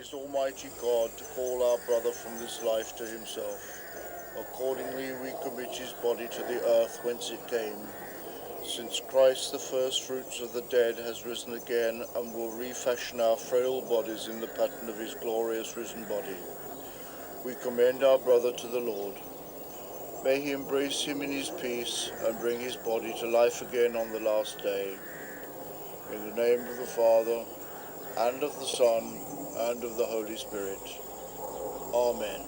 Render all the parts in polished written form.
pleased Almighty God to call our brother from this life to himself. Accordingly, we commit his body to the earth whence it came. Since Christ, the first fruits of the dead, has risen again and will refashion our frail bodies in the pattern of his glorious risen body, we commend our brother to the Lord. May he embrace him in his peace and bring his body to life again on the last day. In the name of the Father, and of the Son, and of the Holy Spirit. Amen.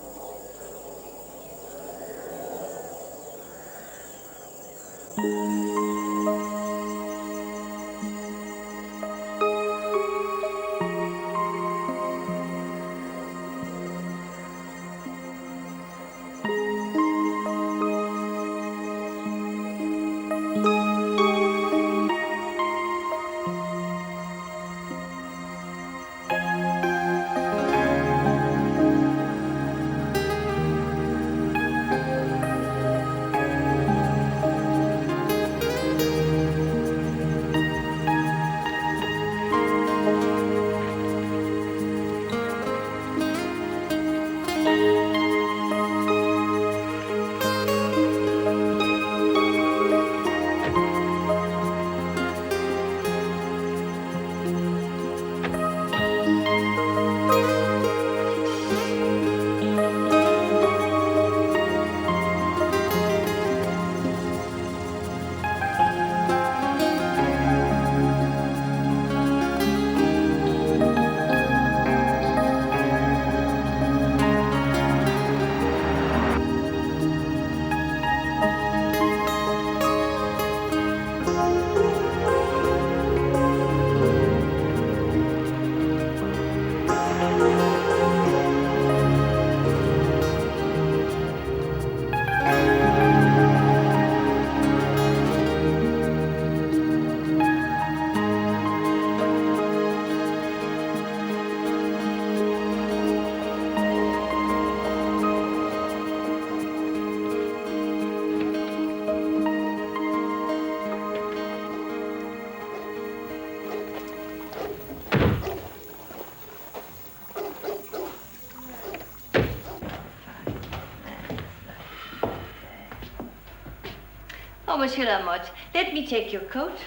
Oh, Monsieur Lamotte, let me take your coat.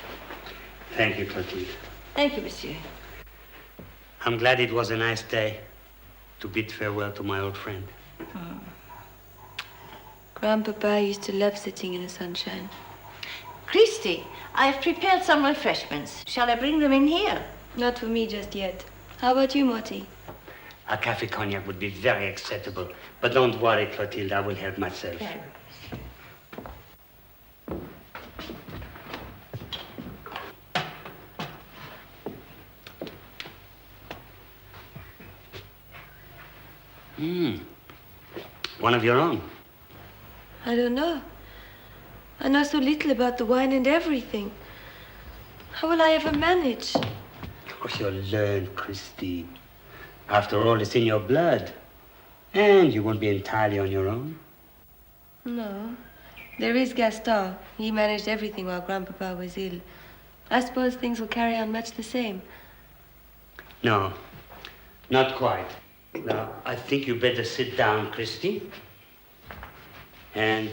Thank you, Clotilde. Thank you, Monsieur. I'm glad it was a nice day to bid farewell to my old friend. Grandpapa used to love sitting in the sunshine. Christy, I've prepared some refreshments. Shall I bring them in here? Not for me just yet. How about you, Morty? A cafe cognac would be very acceptable. But don't worry, Clotilde, I will help myself. Yeah. One of your own. I don't know. I know so little about the wine and everything. How will I ever manage? Oh, you'll learn, Christy. After all, it's in your blood. And you won't be entirely on your own. No. There is Gaston. He managed everything while Grandpapa was ill. I suppose things will carry on much the same. No, not quite. Now, I think you better sit down, Christy. And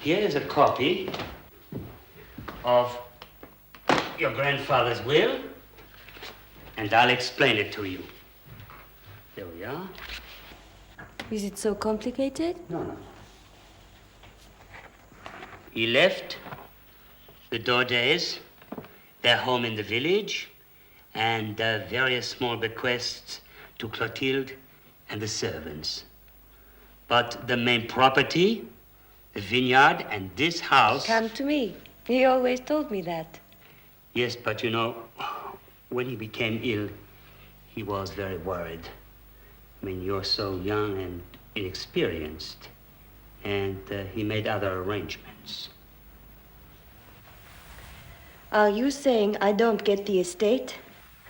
here is a copy of your grandfather's will, and I'll explain it to you. There we are. Is it so complicated? No. He left the Dordays, their home in the village, and various small bequests to Clotilde and the servants. But the main property, the vineyard and this house... Come to me. He always told me that. Yes, but you know, when he became ill, he was very worried. I mean, you're so young and inexperienced. And he made other arrangements. Are you saying I don't get the estate?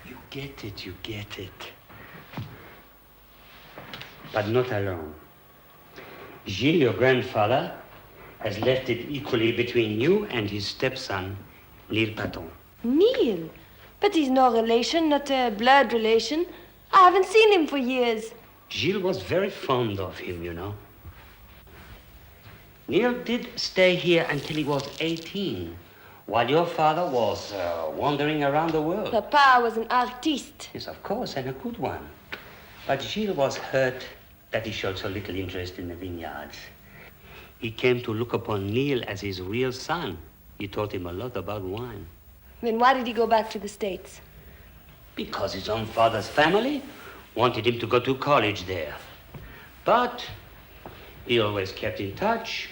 You get it. But not alone. Gilles, your grandfather, has left it equally between you and his stepson, Neil Paton. Neil? But he's no relation, not a blood relation. I haven't seen him for years. Gilles was very fond of him, you know. Neil did stay here until he was 18, while your father was wandering around the world. Papa was an artiste. Yes, of course, and a good one. But Gilles was hurt that he showed so little interest in the vineyards. He came to look upon Neil as his real son. He taught him a lot about wine. Then why did he go back to the States? Because his own father's family wanted him to go to college there. But he always kept in touch,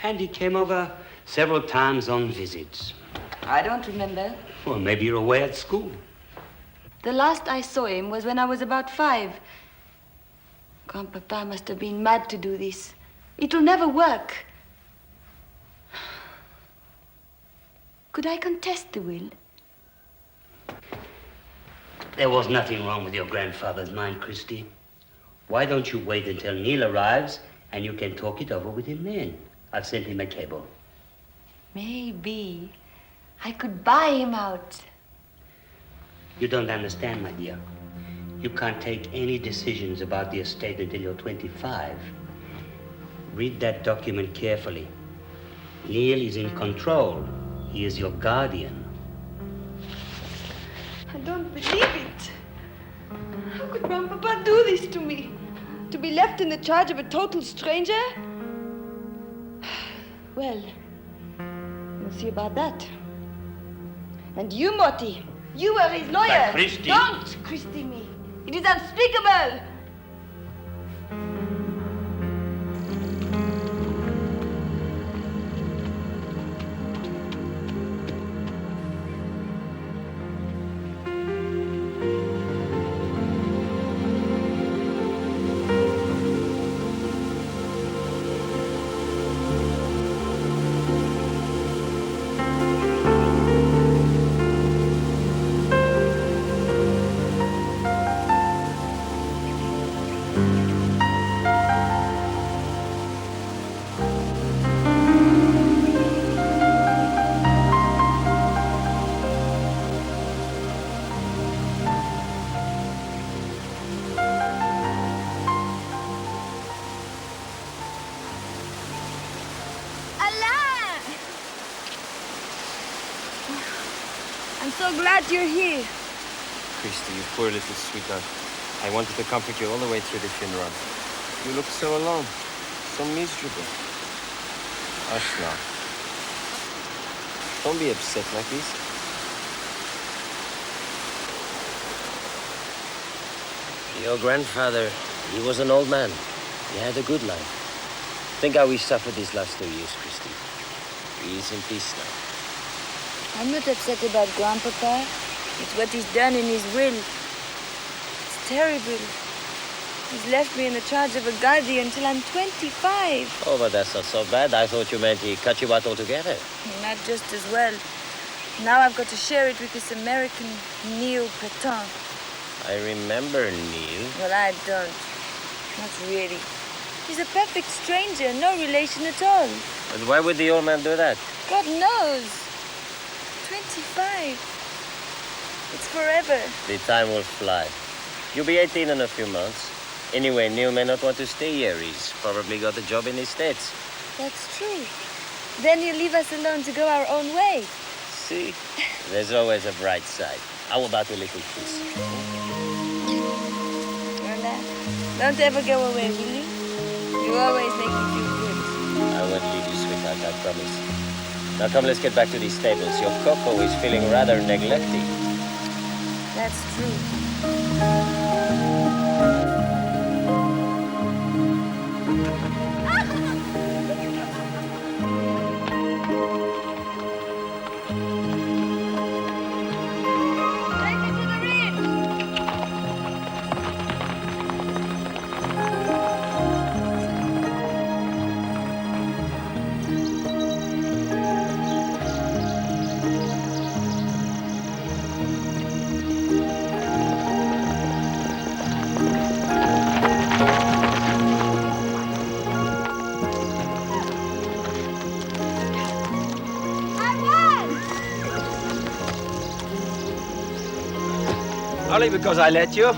and he came over several times on visits. I don't remember. Well, maybe you're away at school. The last I saw him was when I was about 5. Grandpapa must have been mad to do this. It'll never work. Could I contest the will? There was nothing wrong with your grandfather's mind, Christy. Why don't you wait until Neil arrives and you can talk it over with him then? I've sent him a cable. Maybe I could buy him out. You don't understand, my dear. You can't take any decisions about the estate until you're 25. Read that document carefully. Neil is in control. He is your guardian. I don't believe it. How could Grandpapa do this to me? To be left in the charge of a total stranger? Well, we'll see about that. And you, Morty, you were his lawyer. But Christy... Don't Christy me. It is unspeakable. I'm so glad you're here. Christy, you poor little sweetheart. I wanted to comfort you all the way through the funeral. You look so alone, so miserable. Hush now. Don't be upset like this. Your grandfather, he was an old man. He had a good life. Think how we suffered these last 2 years, Christy. He is in peace now. I'm not upset about Grandpapa. It's what he's done in his will. It's terrible. He's left me in the charge of a guardian until I'm 25. Oh, but that's not so bad. I thought you meant he cut you out altogether. Not just as well. Now I've got to share it with this American Neil Petain. I remember Neil. Well, I don't. Not really. He's a perfect stranger, no relation at all. But why would the old man do that? God knows. 25. It's forever. The time will fly. You'll be 18 in a few months. Anyway, Neil may not want to stay here. He's probably got a job in the States. That's true. Then he'll leave us alone to go our own way. See? There's always a bright side. How about a little kiss? Don't ever go away, will you? You always make me feel good. I won't leave you, sweetheart, I promise. Now come, let's get back to these stables. Your cocoa is feeling rather neglected. That's true. Only because I let you.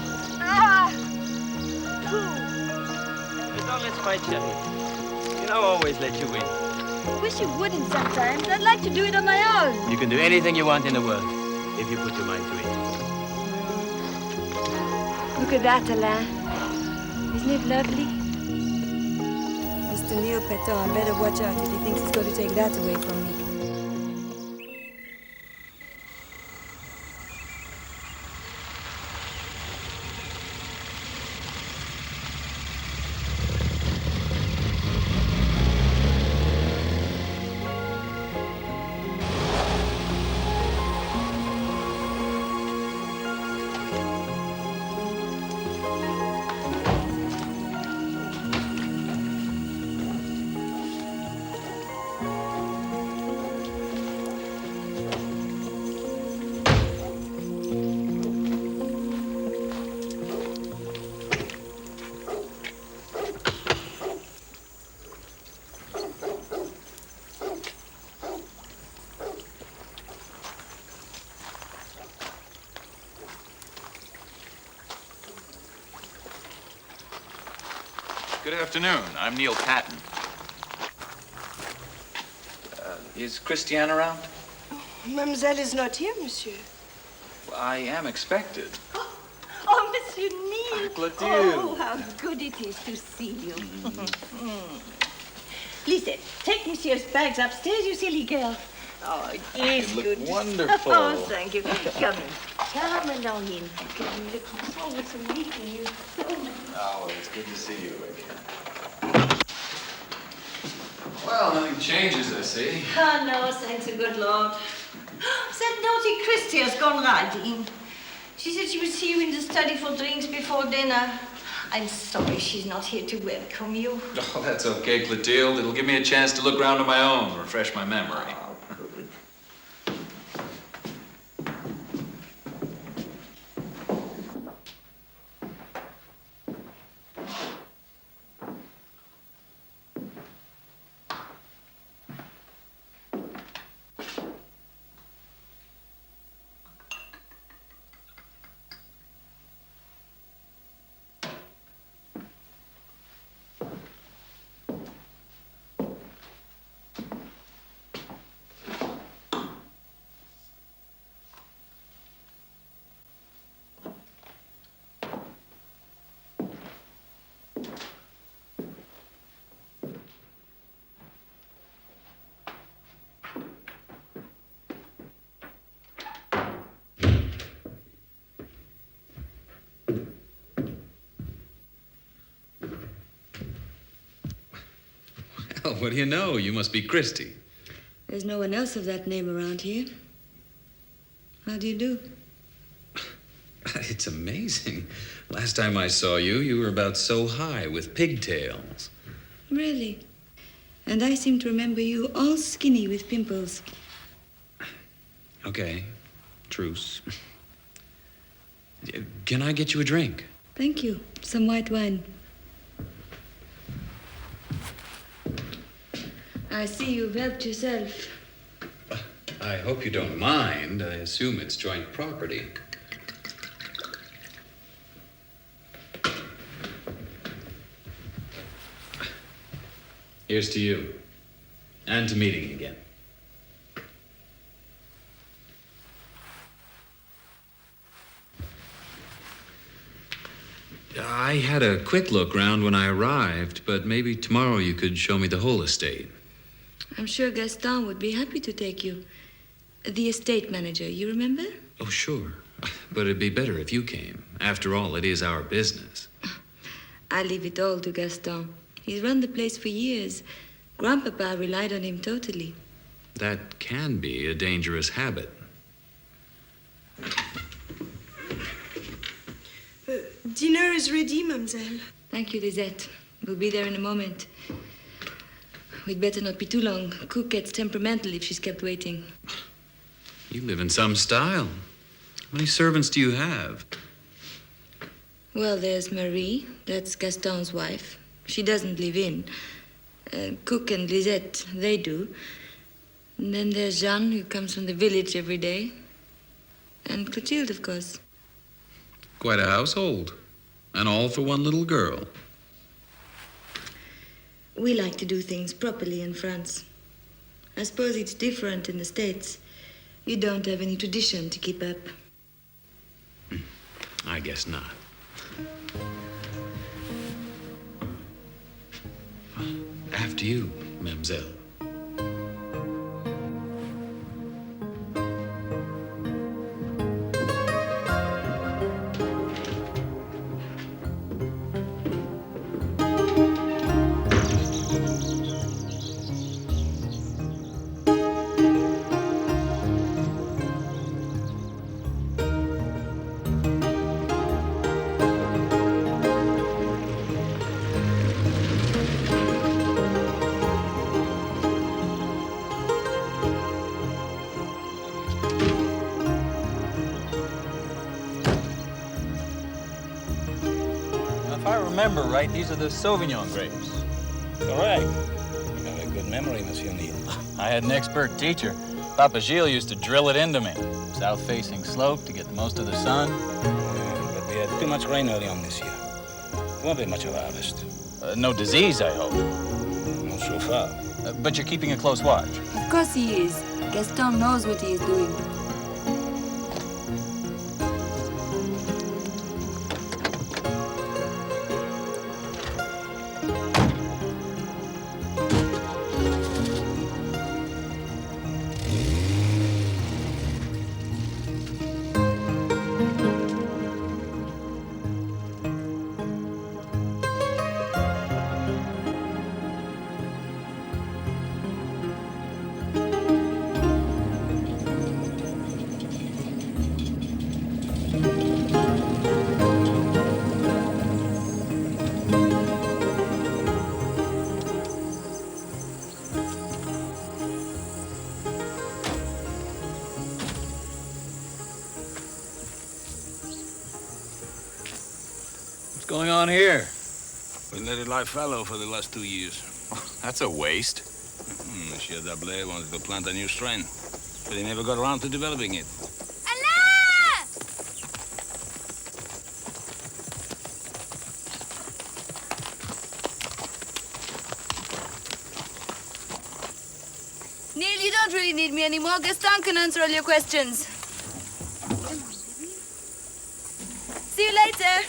on, let's fight, shall we? You know, I always let you win. I wish you wouldn't sometimes. I'd like to do it on my own. You can do anything you want in the world if you put your mind to it. Look at that, Alain. Isn't it lovely? Mr. Neil Peton, I better watch out if he thinks he's going to take that away from me. Good afternoon. I'm Neil Patton. Is Christiane around? Mademoiselle is not here, monsieur. Well, I am expected. Oh, Monsieur Neil. Clotilde. Oh, how good it is to see you. Lisette, take Monsieur's bags upstairs, you silly girl. Oh, it is look good. wonderful. Oh, thank you. Come in. Come along in. I'm looking forward to meeting you. Oh, it's good to see you again. Well, nothing changes, I see. Oh, no, thanks the good Lord. That naughty Christie has gone riding. She said she would see you in the study for drinks before dinner. I'm sorry she's not here to welcome you. Oh, that's okay, Clotilde. It'll give me a chance to look around on my own, refresh my memory. Well, what do you know? You must be Christie. There's no one else of that name around here. How do you do? It's amazing. Last time I saw you, you were about so high with pigtails. Really? And I seem to remember you all skinny with pimples. Okay, truce. Can I get you a drink? Thank you. Some white wine. I see you've helped yourself. I hope you don't mind. I assume it's joint property. Here's to you. And to meeting again. I had a quick look round when I arrived, but maybe tomorrow you could show me the whole estate. I'm sure Gaston would be happy to take you. The estate manager, you remember? Oh, sure. But it'd be better if you came. After all, it is our business. I leave it all to Gaston. He's run the place for years. Grandpapa relied on him totally. That can be a dangerous habit. Dinner is ready, mademoiselle. Thank you, Lisette. We'll be there in a moment. We'd better not be too long. Cook gets temperamental if she's kept waiting. You live in some style. How many servants do you have? Well, there's Marie. That's Gaston's wife. She doesn't live in. Cook and Lisette, they do. And then there's Jeanne, who comes from the village every day. And Clotilde, of course. Quite a household. And all for one little girl. We like to do things properly in France. I suppose it's different in the States. You don't have any tradition to keep up. I guess not. After you, mademoiselle. If I remember right, these are the Sauvignon grapes. Correct. You have a good memory, Monsieur Neil. I had an expert teacher. Papa Gilles used to drill it into me. South-facing slope to get most of the sun. Yeah, but we had too much rain early on this year. Won't be much of a harvest. No disease, I hope. Not so far. But you're keeping a close watch. Of course he is. Gaston knows what he is doing. What's going on here? We let it lie fallow for the last 2 years. That's a waste. Monsieur D'Ablay wanted to plant a new strain, but he never got around to developing it. Neil, you don't really need me anymore. Gaston can answer all your questions. See you later.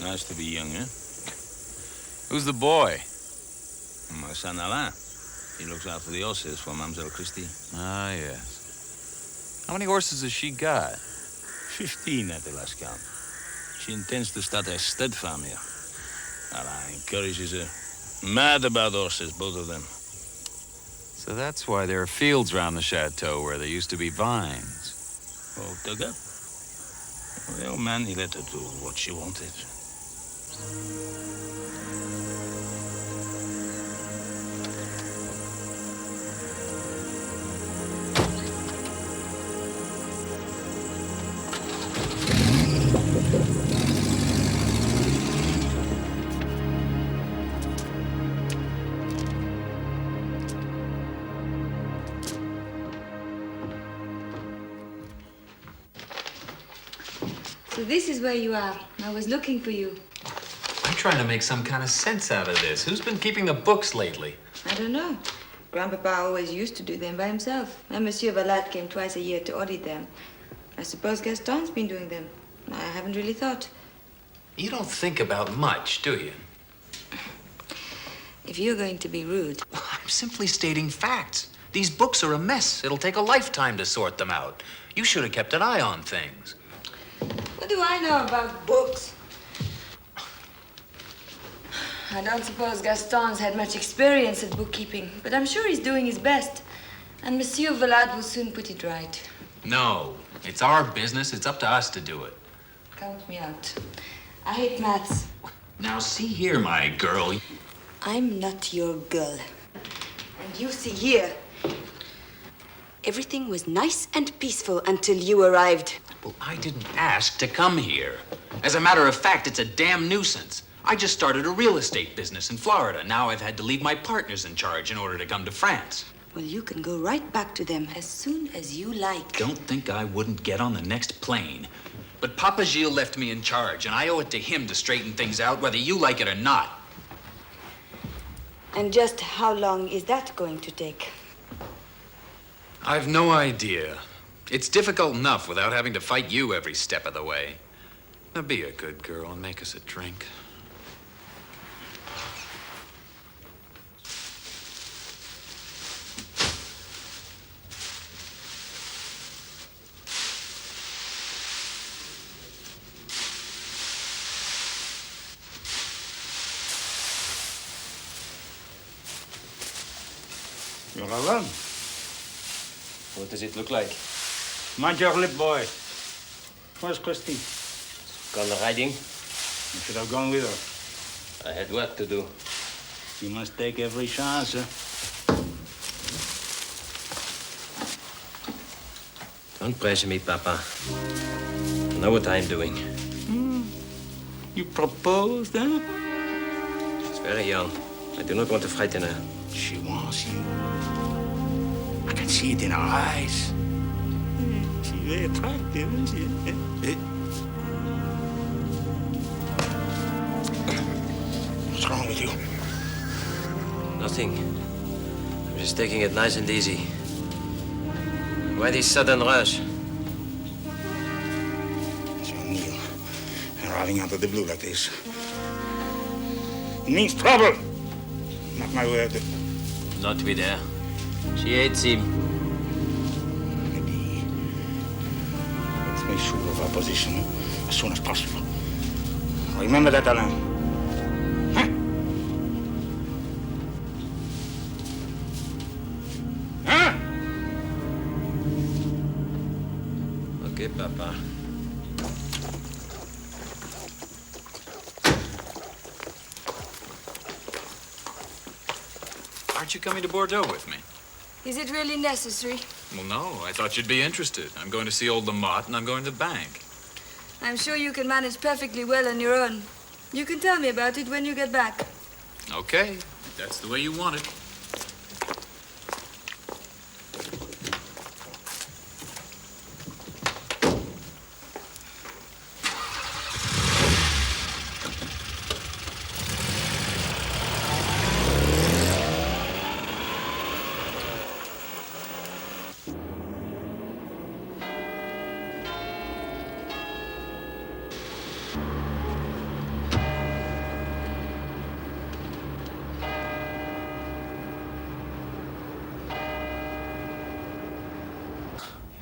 Nice to be young, eh? Who's the boy? My son Alain. He looks after the horses for Mademoiselle Christie. Ah, yes. How many horses has she got? 15 at the last count. She intends to start a stud farm here. Alain encourages her. Mad about horses, both of them. So that's why there are fields around the chateau where there used to be vines. All dug up. The old man, he let her do what she wanted. So this is where you are. I was looking for you. I'm trying to make some kind of sense out of this. Who's been keeping the books lately? I don't know. Grandpapa always used to do them by himself. And Monsieur Valade came twice a year to audit them. I suppose Gaston's been doing them. I haven't really thought. You don't think about much, do you? If you're going to be rude. I'm simply stating facts. These books are a mess. It'll take a lifetime to sort them out. You should have kept an eye on things. What do I know about books? I don't suppose Gaston's had much experience at bookkeeping, but I'm sure he's doing his best. And Monsieur Valade will soon put it right. No, it's our business. It's up to us to do it. Count me out. I hate maths. Now, see here, my girl. I'm not your girl. And you see here. Everything was nice and peaceful until you arrived. Well, I didn't ask to come here. As a matter of fact, it's a damn nuisance. I just started a real estate business in Florida. Now I've had to leave my partners in charge in order to come to France. Well, you can go right back to them as soon as you like. Don't think I wouldn't get on the next plane. But Papa Gilles left me in charge, and I owe it to him to straighten things out, whether you like it or not. And just how long is that going to take? I've no idea. It's difficult enough without having to fight you every step of the way. Now be a good girl and make us a drink. You're alone. What does it look like? Mind your lip, boy. Where's Christine? Gone riding? You should have gone with her. I had work to do. You must take every chance, huh? Don't pressure me, Papa. I know what I'm doing. You proposed, huh? She's very young. I do not want to frighten her. She wants you. I can see it in her eyes. She's very attractive, isn't she? What's wrong with you? Nothing. I'm just taking it nice and easy. Why this sudden rush? It's O'Neill. Arriving out of the blue like this. It means trouble. Not my word. Not with her. She hates him. Maybe. Let's make sure of our position as soon as possible. Remember that, Alain. Huh? Huh? Okay, Papa. Aren't you coming to Bordeaux with me? Is it really necessary? Well, no. I thought you'd be interested. I'm going to see old Lamotte, and I'm going to the bank. I'm sure you can manage perfectly well on your own. You can tell me about it when you get back. Okay. If that's the way you want it.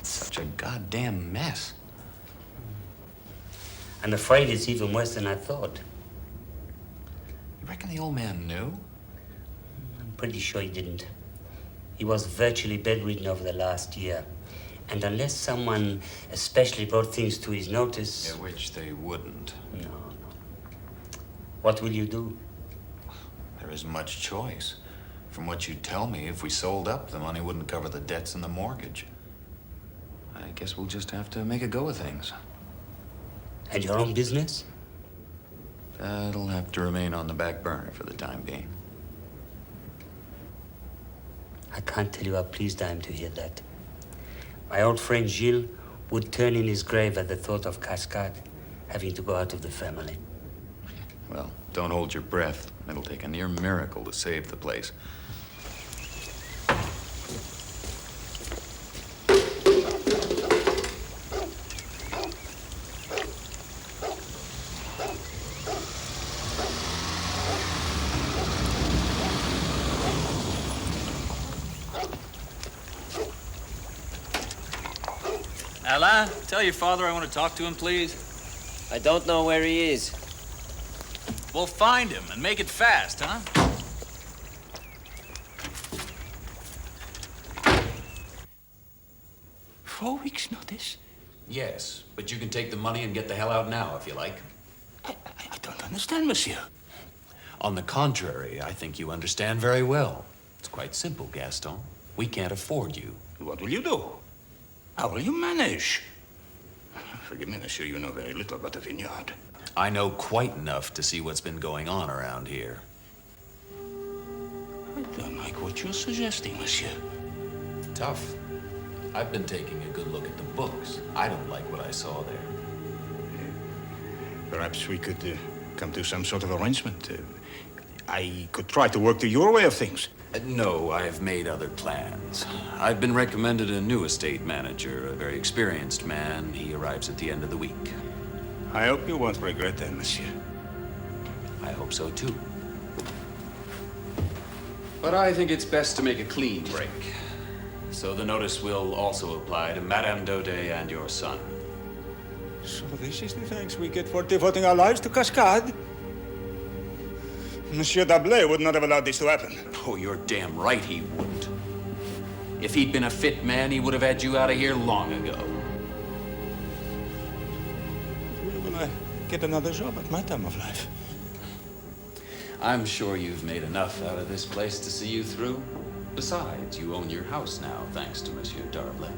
Such a goddamn mess. I'm afraid it's even worse than I thought. You reckon the old man knew? I'm pretty sure he didn't. He was virtually bedridden over the last year. And unless someone especially brought things to his notice... Yeah, which they wouldn't. No. What will you do? There isn't much choice. From what you tell me, if we sold up, the money wouldn't cover the debts and the mortgage. I guess we'll just have to make a go of things. And your own business? That'll have to remain on the back burner for the time being. I can't tell you how pleased I am to hear that. My old friend Gilles would turn in his grave at the thought of Cascade having to go out of the family. Well, don't hold your breath. It'll take a near miracle to save the place. Alain, tell your father I want to talk to him, please. I don't know where he is. We'll find him and make it fast, huh? Four weeks' notice? Yes, but you can take the money and get the hell out now if you like. I don't understand, monsieur. On the contrary, I think you understand very well. It's quite simple, Gaston. We can't afford you. What will you do? How will you manage? Forgive me, monsieur, you know very little about the vineyard. I know quite enough to see what's been going on around here. I don't like what you're suggesting, monsieur. Tough. I've been taking a good look at the books. I don't like what I saw there. Perhaps we could come to some sort of arrangement. I could try to work to your way of things. No, I've made other plans. I've been recommended a new estate manager, a very experienced man. He arrives at the end of the week. I hope you won't regret that, monsieur. I hope so, too. But I think it's best to make a clean break. So the notice will also apply to Madame Daudet and your son. So this is the thanks we get for devoting our lives to Cascade? Monsieur D'Ablay would not have allowed this to happen. Oh, you're damn right he wouldn't. If he'd been a fit man, he would have had you out of here long ago. Where will I get another job at my time of life? I'm sure you've made enough out of this place to see you through. Besides, you own your house now, thanks to Monsieur D'Arblay.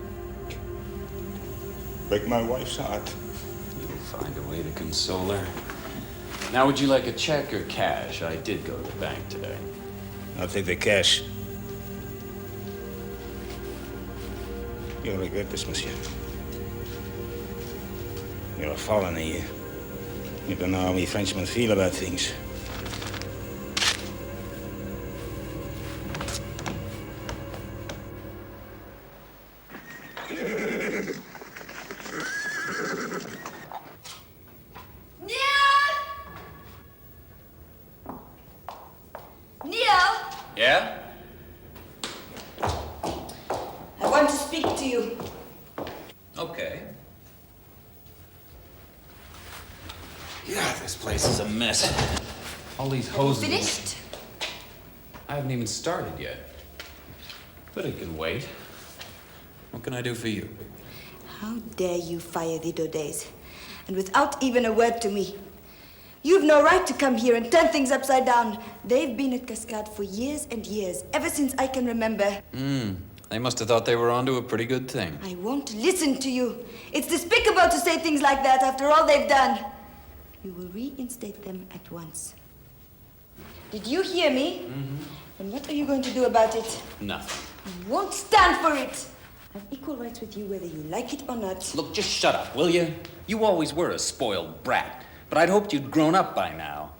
Break my wife's heart. You'll find a way to console her. Now, would you like a check or cash? I did go to the bank today. I'll take the cash. You'll regret this, monsieur. You're a foreigner here. You don't know how we Frenchmen feel about things. Yeah? I want to speak to you. Okay. Yeah, this place is a mess. All these hoses. Finished? I haven't even started yet. But it can wait. What can I do for you? How dare you fire the Daudets? And without even a word to me. You've no right to come here and turn things upside down. They've been at Cascade for years and years, ever since I can remember. They must have thought they were onto a pretty good thing. I won't listen to you. It's despicable to say things like that after all they've done. You will reinstate them at once. Did you hear me? And what are you going to do about it? Nothing. I won't stand for it. I have equal rights with you whether you like it or not. Look, just shut up, will you? You always were a spoiled brat, but I'd hoped you'd grown up by now.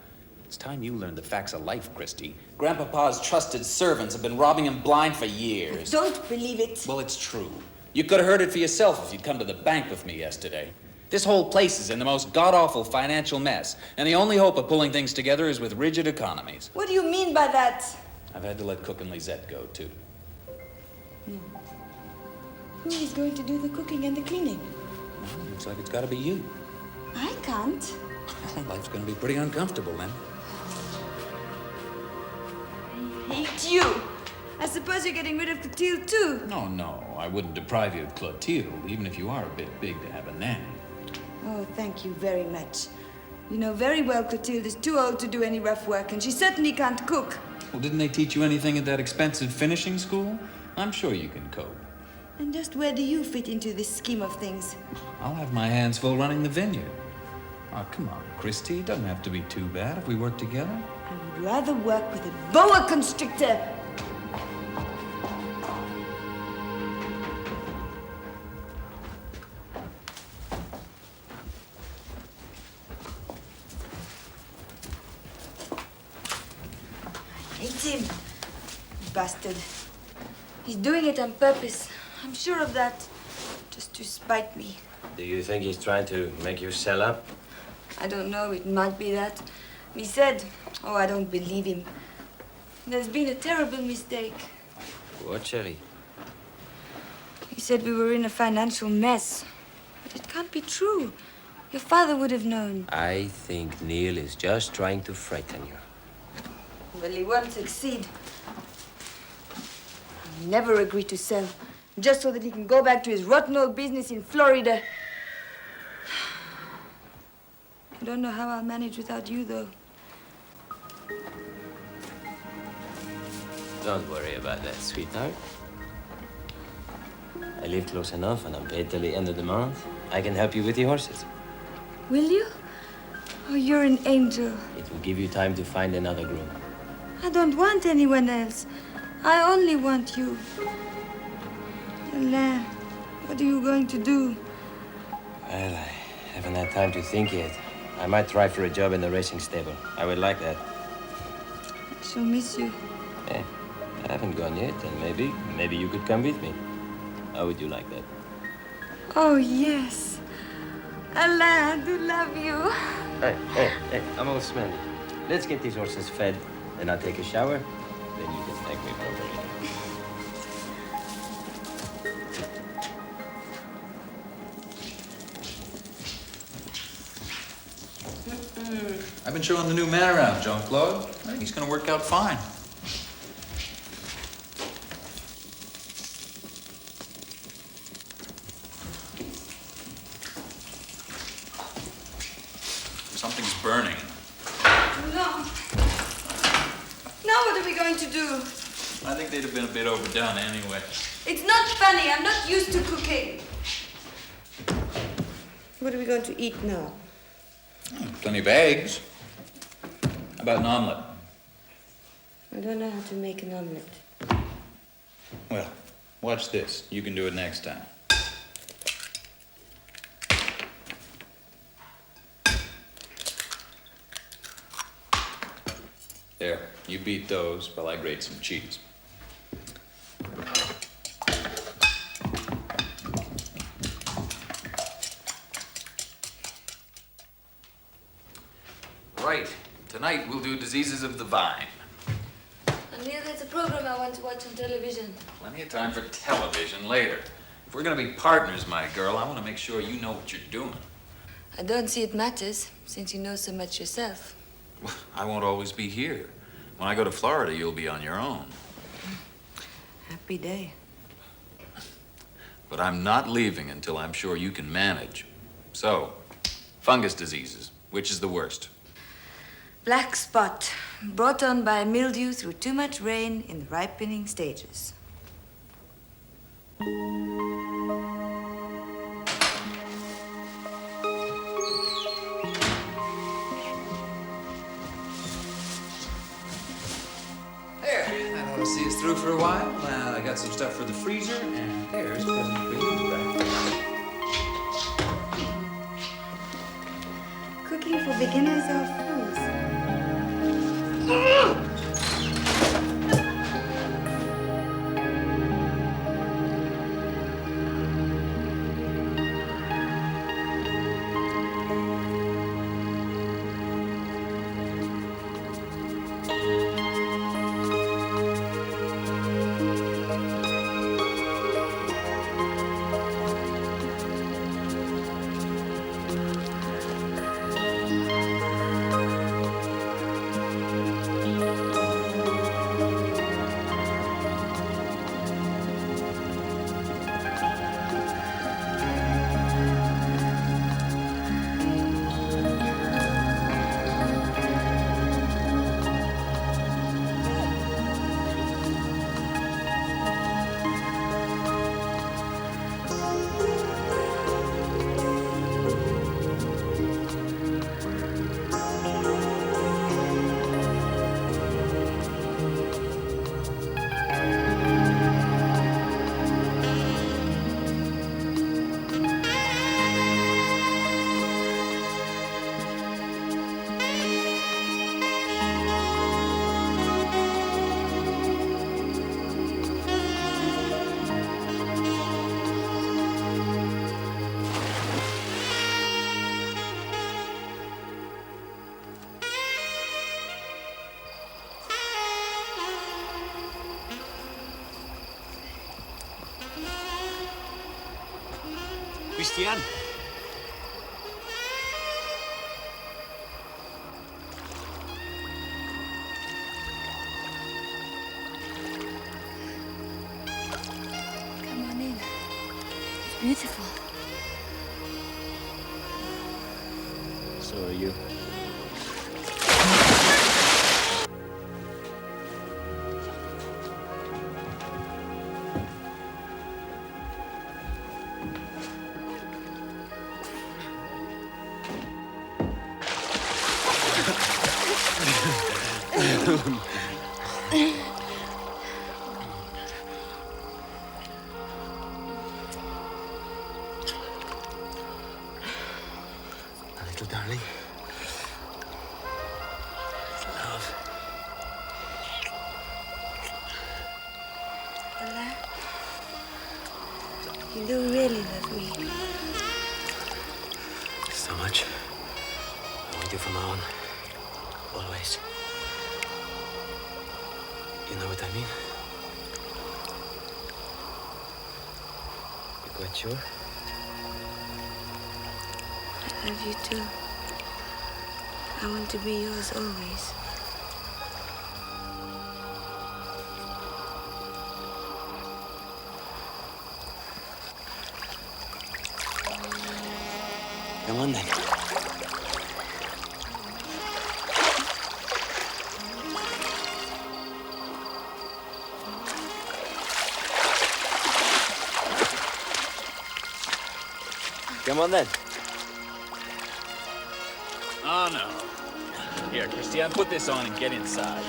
It's time you learned the facts of life, Christy. Grandpapa's trusted servants have been robbing him blind for years. I don't believe it. Well, it's true. You could have heard it for yourself if you'd come to the bank with me yesterday. This whole place is in the most god-awful financial mess, and the only hope of pulling things together is with rigid economies. What do you mean by that? I've had to let Cook and Lisette go, too. Who is going to do the cooking and the cleaning? Well, looks like it's got to be you. I can't. Life's going to be pretty uncomfortable then. I hate you. I suppose you're getting rid of Clotilde, too. No, I wouldn't deprive you of Clotilde, even if you are a bit big to have a nanny. Oh, thank you very much. You know very well Clotilde is too old to do any rough work, and she certainly can't cook. Well, didn't they teach you anything at that expensive finishing school? I'm sure you can cope. And just where do you fit into this scheme of things? I'll have my hands full running the vineyard. Oh, come on, Christy. It doesn't have to be too bad if we work together. I would rather work with a boa constrictor. I hate him. Bastard. He's doing it on purpose. I'm sure of that. Just to spite me. Do you think he's trying to make you sell up? I don't know, it might be that. He said, oh, I don't believe him. There's been a terrible mistake. What, Sherry? He said we were in a financial mess. But it can't be true. Your father would have known. I think Neil is just trying to frighten you. Well, he won't succeed. I'll never agree to sell, just so that he can go back to his rotten old business in Florida. I don't know how I'll manage without you, though. Don't worry about that, sweetheart. I live close enough and I'm paid till the end of the month. I can help you with the horses. Will you? Oh, you're an angel. It will give you time to find another groom. I don't want anyone else. I only want you. Alain, what are you going to do? Well, I haven't had time to think yet. I might try for a job in the racing stable. I would like that. I shall miss you. Eh, I haven't gone yet, and maybe you could come with me. How would you like that? Oh, yes. Alain, I do love you. Hey, I'm all smelly. Let's get these horses fed, then I'll take a shower. Then you can thank me properly. I've been showing the new man around, Jean-Claude. I think he's gonna work out fine. Something's burning. No. Now what are we going to do? I think they'd have been a bit overdone anyway. It's not funny. I'm not used to cooking. What are we going to eat now? Plenty of eggs. How about an omelet? I don't know how to make an omelet. Well, watch this. You can do it next time. There, you beat those while I grate some cheese. Right, tonight we'll do diseases of the vine. Neil, there's a program I want to watch on television. Plenty of time for television later. If we're gonna be partners, my girl, I want to make sure you know what you're doing. I don't see it matters, since you know so much yourself. I won't always be here. When I go to Florida, you'll be on your own. Happy day. But I'm not leaving until I'm sure you can manage. So, fungus diseases, which is the worst? Black spot, brought on by mildew through too much rain in the ripening stages. There, that ought to see us through for a while. I got some stuff for the freezer, and there's a present for you back. Cooking for beginners or fools? Christiane. Come on in. It's beautiful. So are you. Little darling. Love. Alain, you do really love me. So much. I want you for my own. Always. You know what I mean? You quite sure? I love you too. I want to be yours always. Come on then. Come on then. Oh, no. Here, Christiane, put this on and get inside.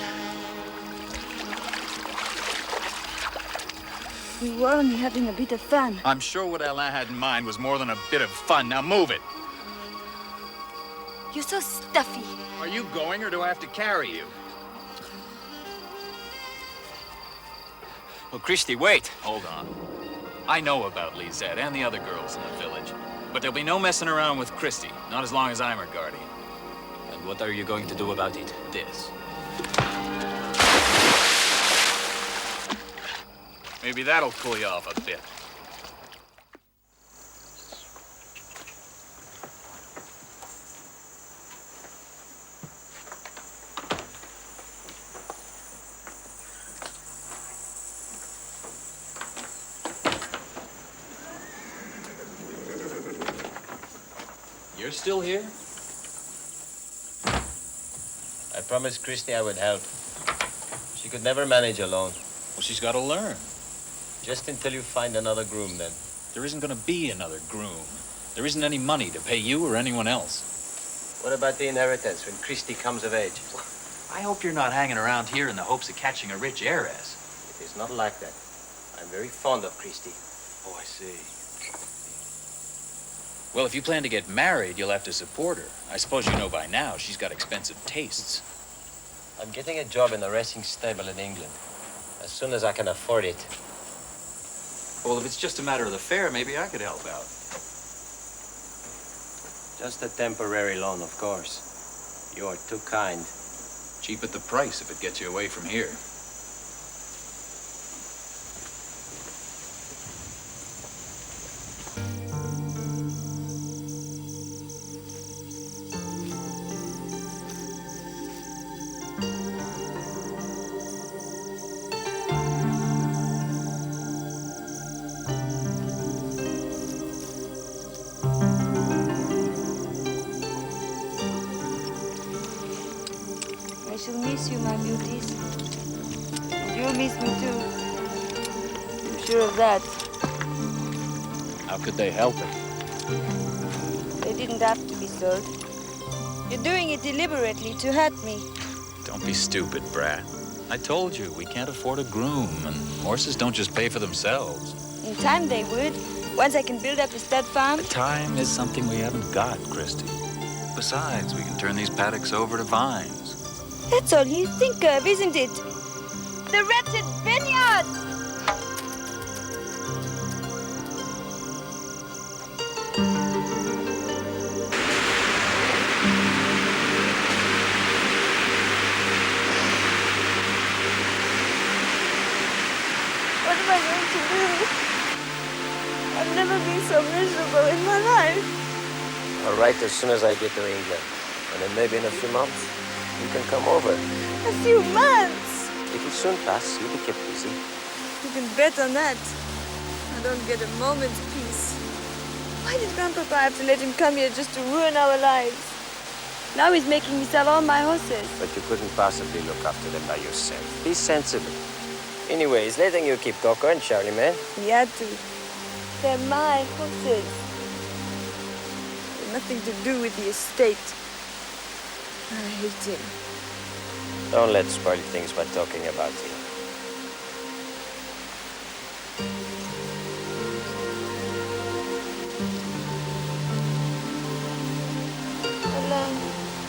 We were only having a bit of fun. I'm sure what Alain had in mind was more than a bit of fun. Now move it. You're so stuffy. Are you going, or do I have to carry you? Well, Christy, wait. Hold on. I know about Lisette and the other girls in the village. But there'll be no messing around with Christy. Not as long as I'm her guardian. And what are you going to do about it? This. Maybe that'll cool you off a bit. You're still here? I promised Christy I would help. She could never manage alone. Well, she's got to learn. Just until you find another groom, then. There isn't going to be another groom. There isn't any money to pay you or anyone else. What about the inheritance when Christy comes of age? I hope you're not hanging around here in the hopes of catching a rich heiress. It is not like that. I'm very fond of Christy. Oh, I see. Well, if you plan to get married, you'll have to support her. I suppose you know by now she's got expensive tastes. I'm getting a job in a racing stable in England. As soon as I can afford it. Well, if it's just a matter of the fare, maybe I could help out. Just a temporary loan, of course. You're too kind. Cheap at the price if it gets you away from here. I shall miss you, my beauties. And you'll miss me too. I'm sure of that. How could they help it? They didn't have to be sold. You're doing it deliberately to hurt me. Don't be stupid, brat. I told you, we can't afford a groom, and horses don't just pay for themselves. In time they would. Once I can build up a stud farm. But time is something we haven't got, Christy. Besides, we can turn these paddocks over to vines. That's all you think of, isn't it? The wretched vineyards! What am I going to do? I've never been so miserable in my life. I'll write as soon as I get to England. And then maybe in a few months, you can come over. A few months! It will soon pass. You'll be kept busy. You can bet on that. I don't get a moment's peace. Why did Grandpapa have to let him come here just to ruin our lives? Now he's making me sell all my horses. But you couldn't possibly look after them by yourself. Be sensible. Anyway, he's letting you keep Coco and Charlie, man. He had to. They're my horses. They're nothing to do with the estate. I hate him. Don't let's spoil things by talking about you. Alain,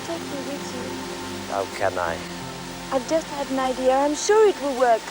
take me with you. How can I? I've just had an idea. I'm sure it will work.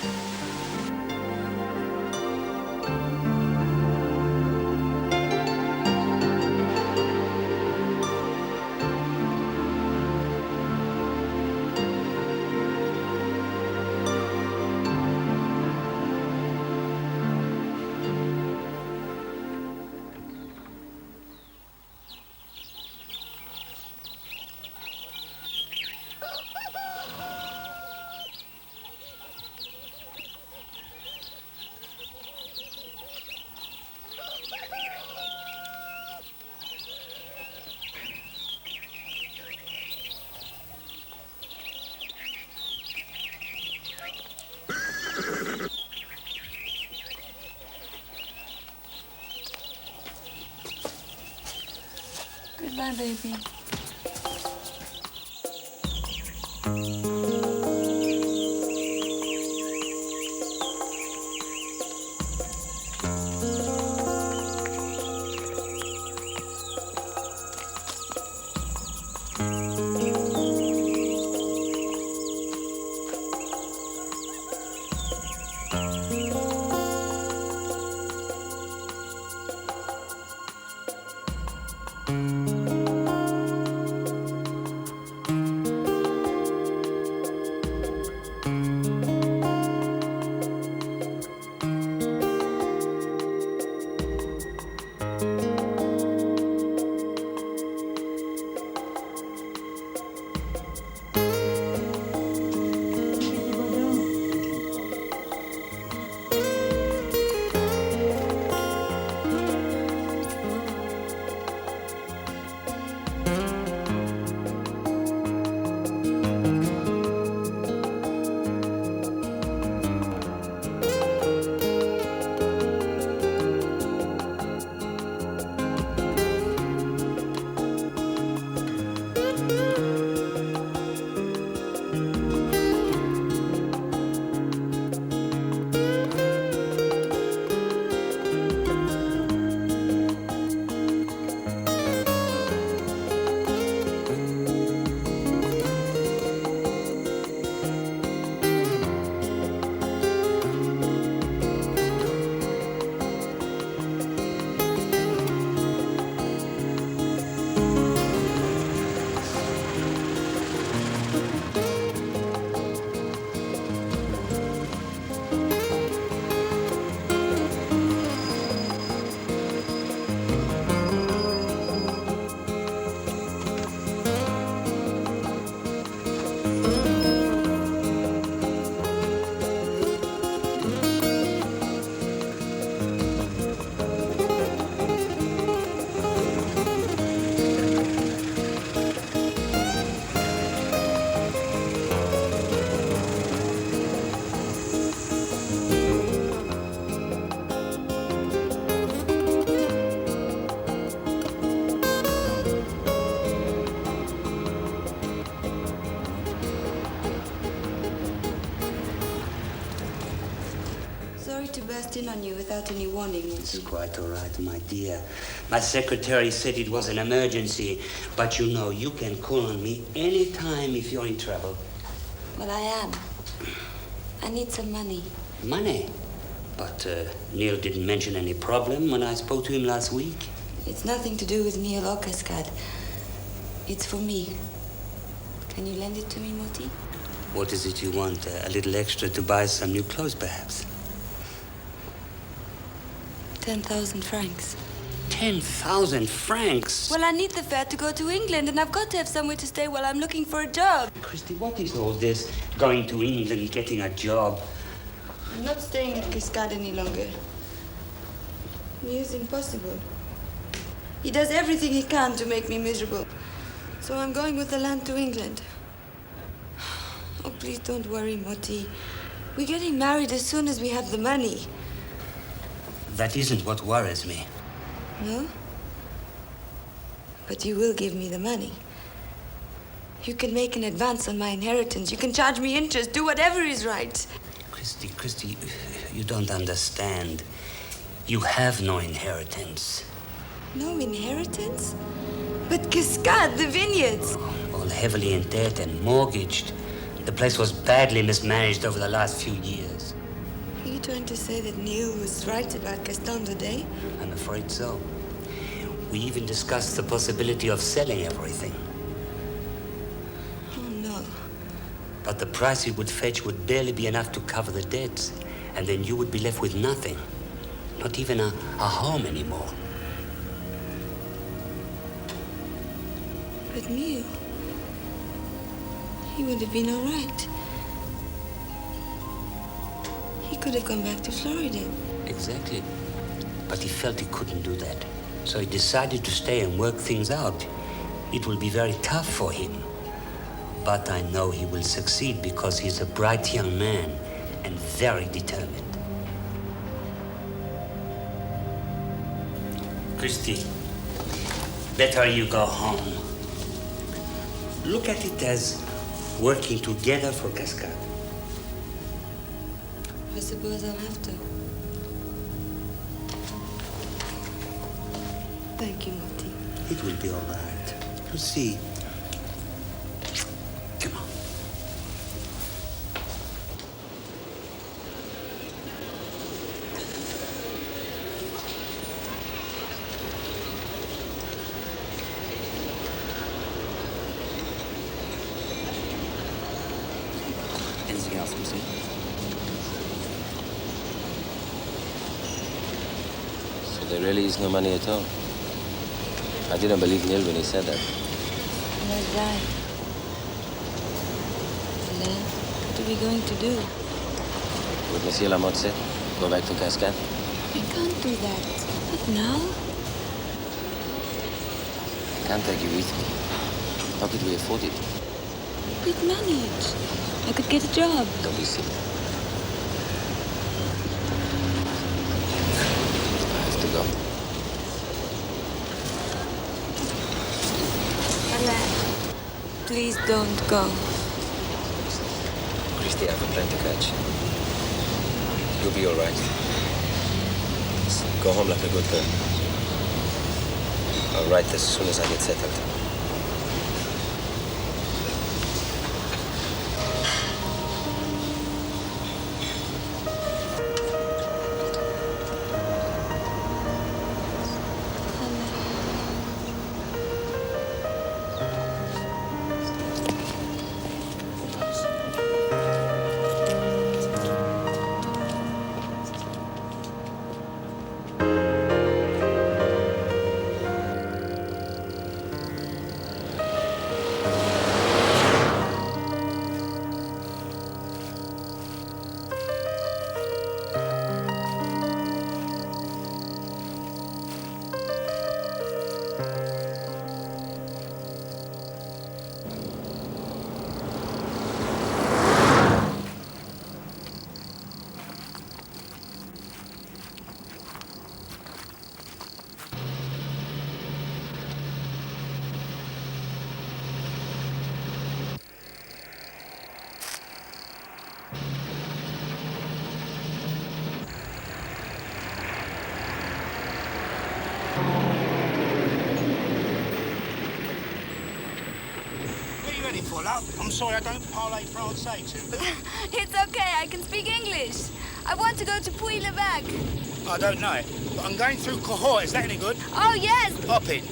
Goodbye, baby. Sorry to burst in on you without any warning. It's quite all right, my dear. My secretary said it was an emergency, but you know, you can call on me any time if you're in trouble. Well, I am. I need some money. Money? But Neil didn't mention any problem when I spoke to him last week. It's nothing to do with Neil or Cascade. It's for me. Can you lend it to me, Moti? What is it you want? A little extra to buy some new clothes, perhaps? 10,000 francs. 10,000 francs? Well, I need the fare to go to England, and I've got to have somewhere to stay while I'm looking for a job. Christy, what is all this? Going to England, getting a job? I'm not staying at Cascade any longer. Neil's impossible. He does everything he can to make me miserable. So I'm going with the land to England. Oh, please don't worry, Moti. We're getting married as soon as we have the money. That isn't what worries me. No? But you will give me the money. You can make an advance on my inheritance. You can charge me interest. Do whatever is right. Christy, you don't understand. You have no inheritance. No inheritance? But Cascade, the vineyards. All heavily in debt and mortgaged. The place was badly mismanaged over the last few years. Are you trying to say that Neil was right about Gaston today? I'm afraid so. We even discussed the possibility of selling everything. Oh, no. But the price it would fetch would barely be enough to cover the debts, and then you would be left with nothing. Not even a home anymore. But Neil, he would have been all right. He could have gone back to Florida. Exactly. But he felt he couldn't do that. So he decided to stay and work things out. It will be very tough for him. But I know he will succeed because he's a bright young man and very determined. Christy, better you go home. Look at it as working together for Cascade. I suppose I'll have to. Thank you, Marty. It will be all right. You'll see. Come on. Anything else, Maxine? So there really is no money at all. I didn't believe Neil when he said that. Where's that? Then, what are we going to do? With Monsieur Lamotte said, go back to Cascade. We can't do that. Not now. I can't take you with me. How could we afford it? We'd manage. I could get a job. Don't be silly. I have to go. Please don't go. Christy, I have a plane to catch. You'll be all right. Go home like a good girl. I'll write as soon as I get settled. I'm sorry, I don't parler français too well. It's okay, I can speak English. I want to go to Puy-le-Bec. I don't know, but I'm going through Cahors. Is that any good? Oh, yes. Pop in.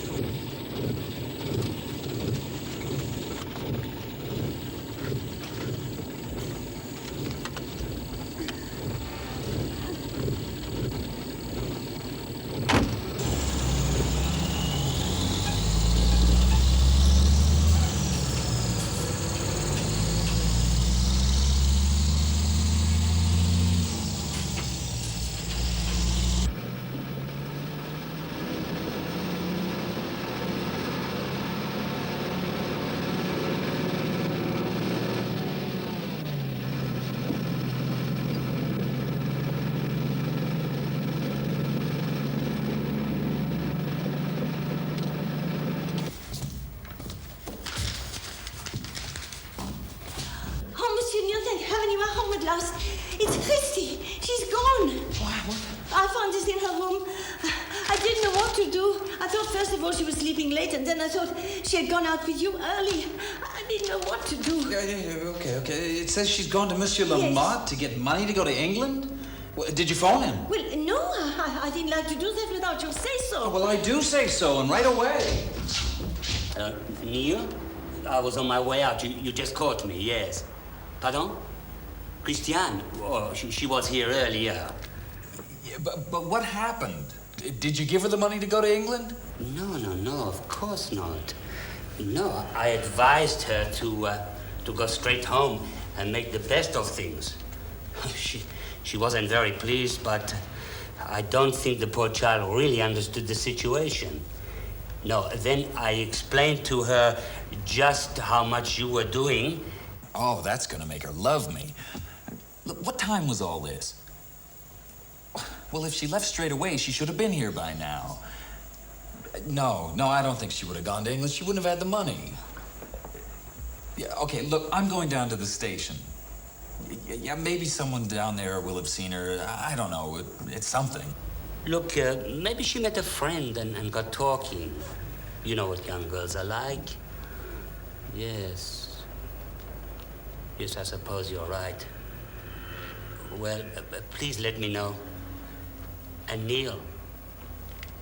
haven't you home at last? It's Christy. She's gone. What? I found this in her room. I didn't know what to do. I thought first of all she was sleeping late, and then I thought she had gone out with you early. I didn't know what to do. Okay. It says she's gone to Monsieur Lamotte to get money to go to England? Well, did you phone him? Well, no, I didn't like to do that without your say-so. Oh, well, I do say so, and right away. Neil? I was on my way out. You just caught me, yes. Pardon? Christiane? Oh, she was here earlier. Yeah, but what happened? Did you give her the money to go to England? No, of course not. No, I advised her to go straight home and make the best of things. She wasn't very pleased, but I don't think the poor child really understood the situation. No, then I explained to her just how much you were doing. Oh, that's gonna make her love me. Look, what time was all this? Well, if she left straight away, she should have been here by now. No, I don't think she would have gone to England. She wouldn't have had the money. Yeah, okay, look, I'm going down to the station. Yeah, maybe someone down there will have seen her. I don't know. It's something. Look, maybe she met a friend and got talking. You know what young girls are like. Yes, I suppose you're right. Well, please let me know. And Neil,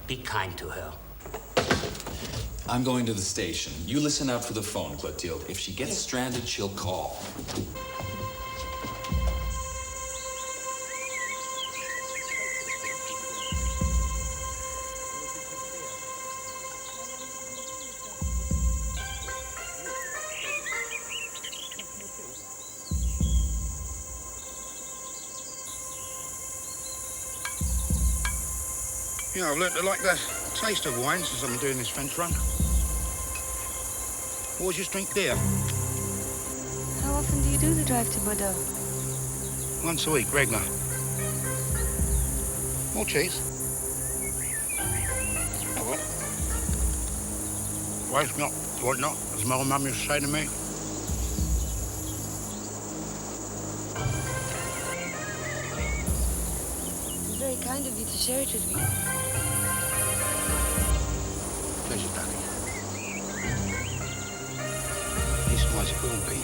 be kind to her. I'm going to the station. You listen out for the phone, Clotilde. If she gets stranded, she'll call. Yeah, I've learnt to like the taste of wine since I've been doing this French run. Always just drink beer. How often do you do the drive to Bordeaux? Once a week, regular. More cheese. Oh, what? Wife's not, what not, as my old mum used to say to me. It's very kind of you to share it with me. Pleasure, darling. Leastwise it will be.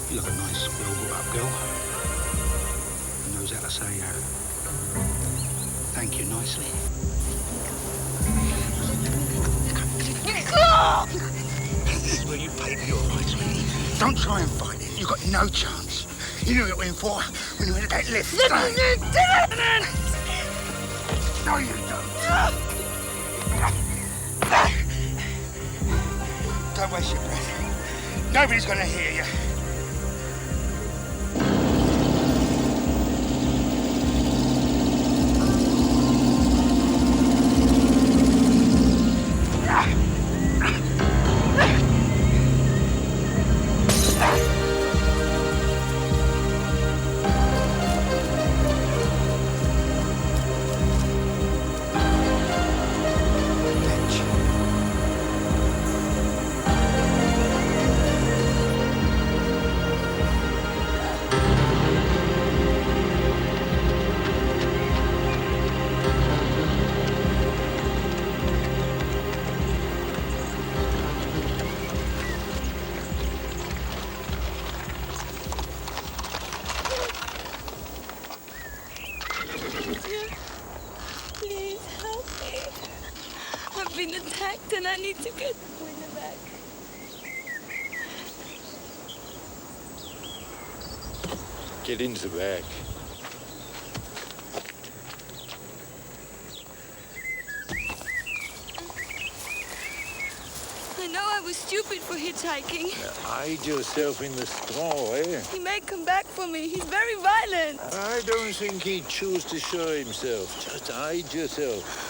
You look a nice, well-brought-up girl. Who knows how to say thank you nicely. This is where you pay for your rights, sweetie. Don't try and fight it. You've got no chance. You knew what you were in for when you went to that lift. No, you don't. Don't waste your breath. Nobody's gonna hear you. And I need to get Winner back. Get into the back. I know I was stupid for hitchhiking. Hide yourself in the straw, eh? He may come back for me. He's very violent. I don't think he'd choose to show himself. Just hide yourself.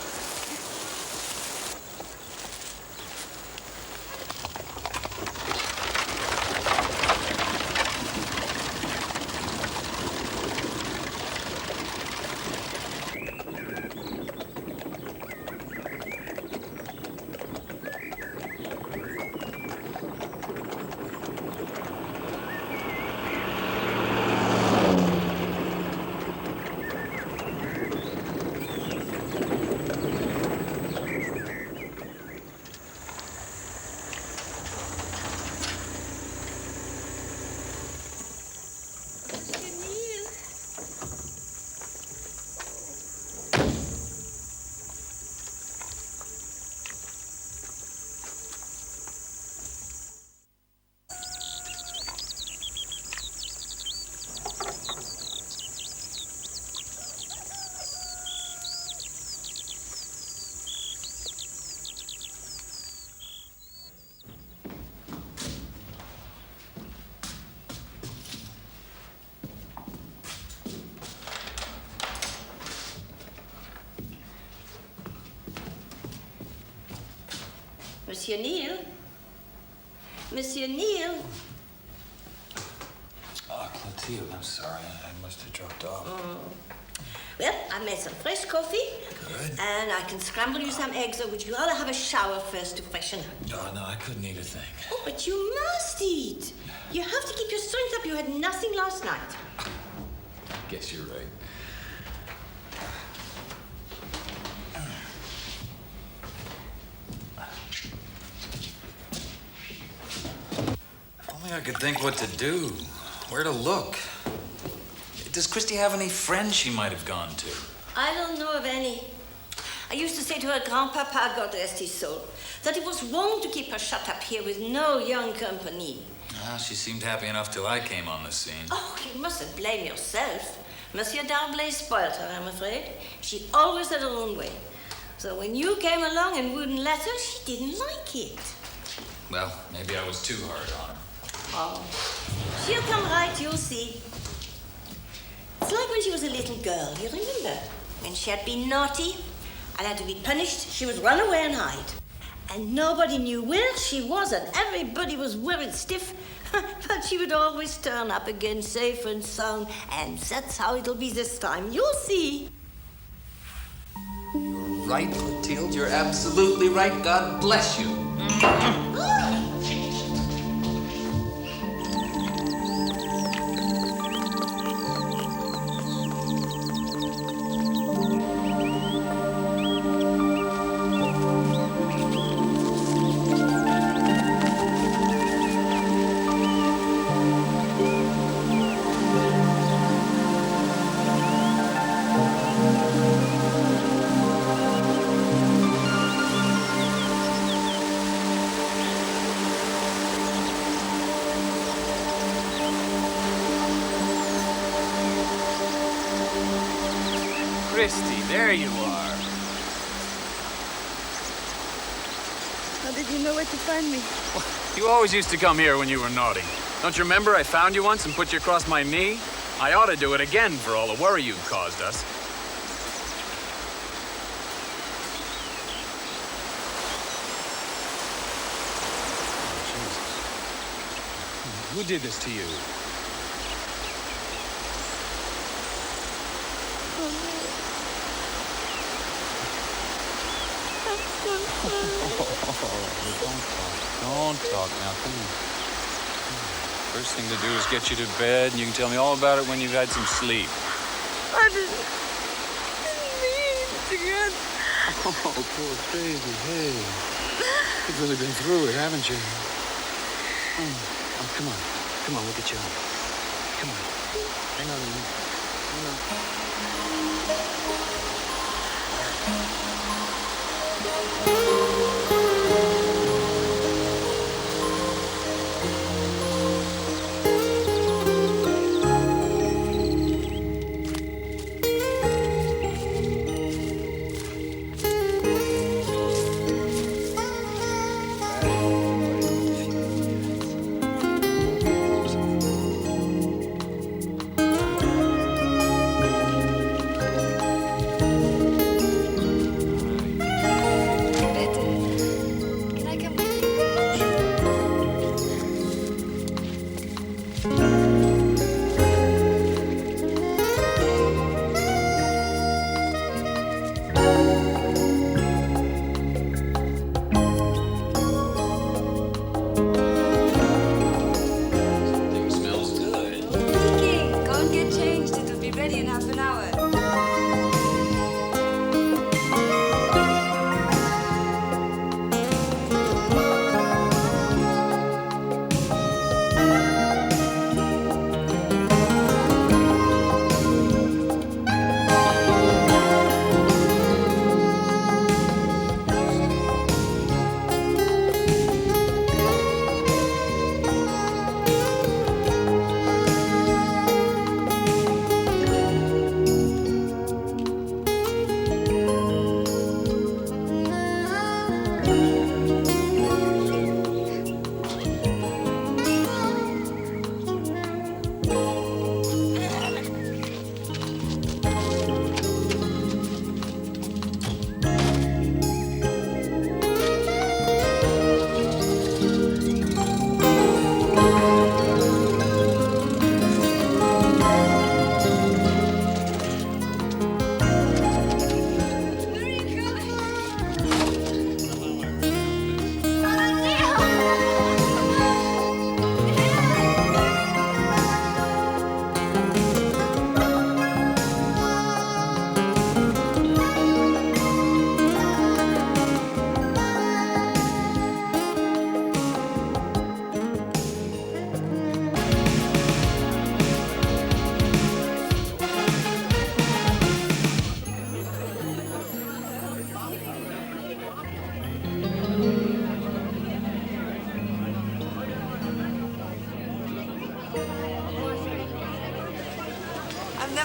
Monsieur Neil? Monsieur Neil? Oh, Clotilde, I'm sorry. I must have dropped off. Well, I made some fresh coffee. Good. And I can scramble you some eggs, or would you rather have a shower first to freshen up? Oh, no, I couldn't eat a thing. Oh, but you must eat. You have to keep your strength up. You had nothing last night. I guess you're right. If only I could think what to do, where to look. Does Christy have any friends she might have gone to? I don't know of any. I used to say to her grandpapa, God rest his soul, that it was wrong to keep her shut up here with no young company. Well, she seemed happy enough till I came on the scene. Oh, you mustn't blame yourself. Monsieur D'Arblay spoiled her, I'm afraid. She always had her own way. So when you came along and wouldn't let her, she didn't like it. Well, maybe I was too hard on her. Oh, she'll come right, you'll see. It's like when she was a little girl, you remember? When she had been naughty and had to be punished, she would run away and hide. And nobody knew where she was, and everybody was worried stiff. But she would always turn up again, safe and sound. And that's how it'll be this time. You'll see. You're right, Clotilde. You're absolutely right. God bless you. Christy, there you are. How did you know where to find me? You always used to come here when you were naughty. Don't you remember I found you once and put you across my knee? I ought to do it again for all the worry you've caused us. Who did this to you? Don't talk now, come on. First thing to do is get you to bed, and you can tell me all about it when you've had some sleep. I didn't mean to get... Oh, poor baby, hey. You've really been through it, haven't you? Oh, come on. Come on, we'll get you home. Come on. Hang on a minute. Hang on. Better.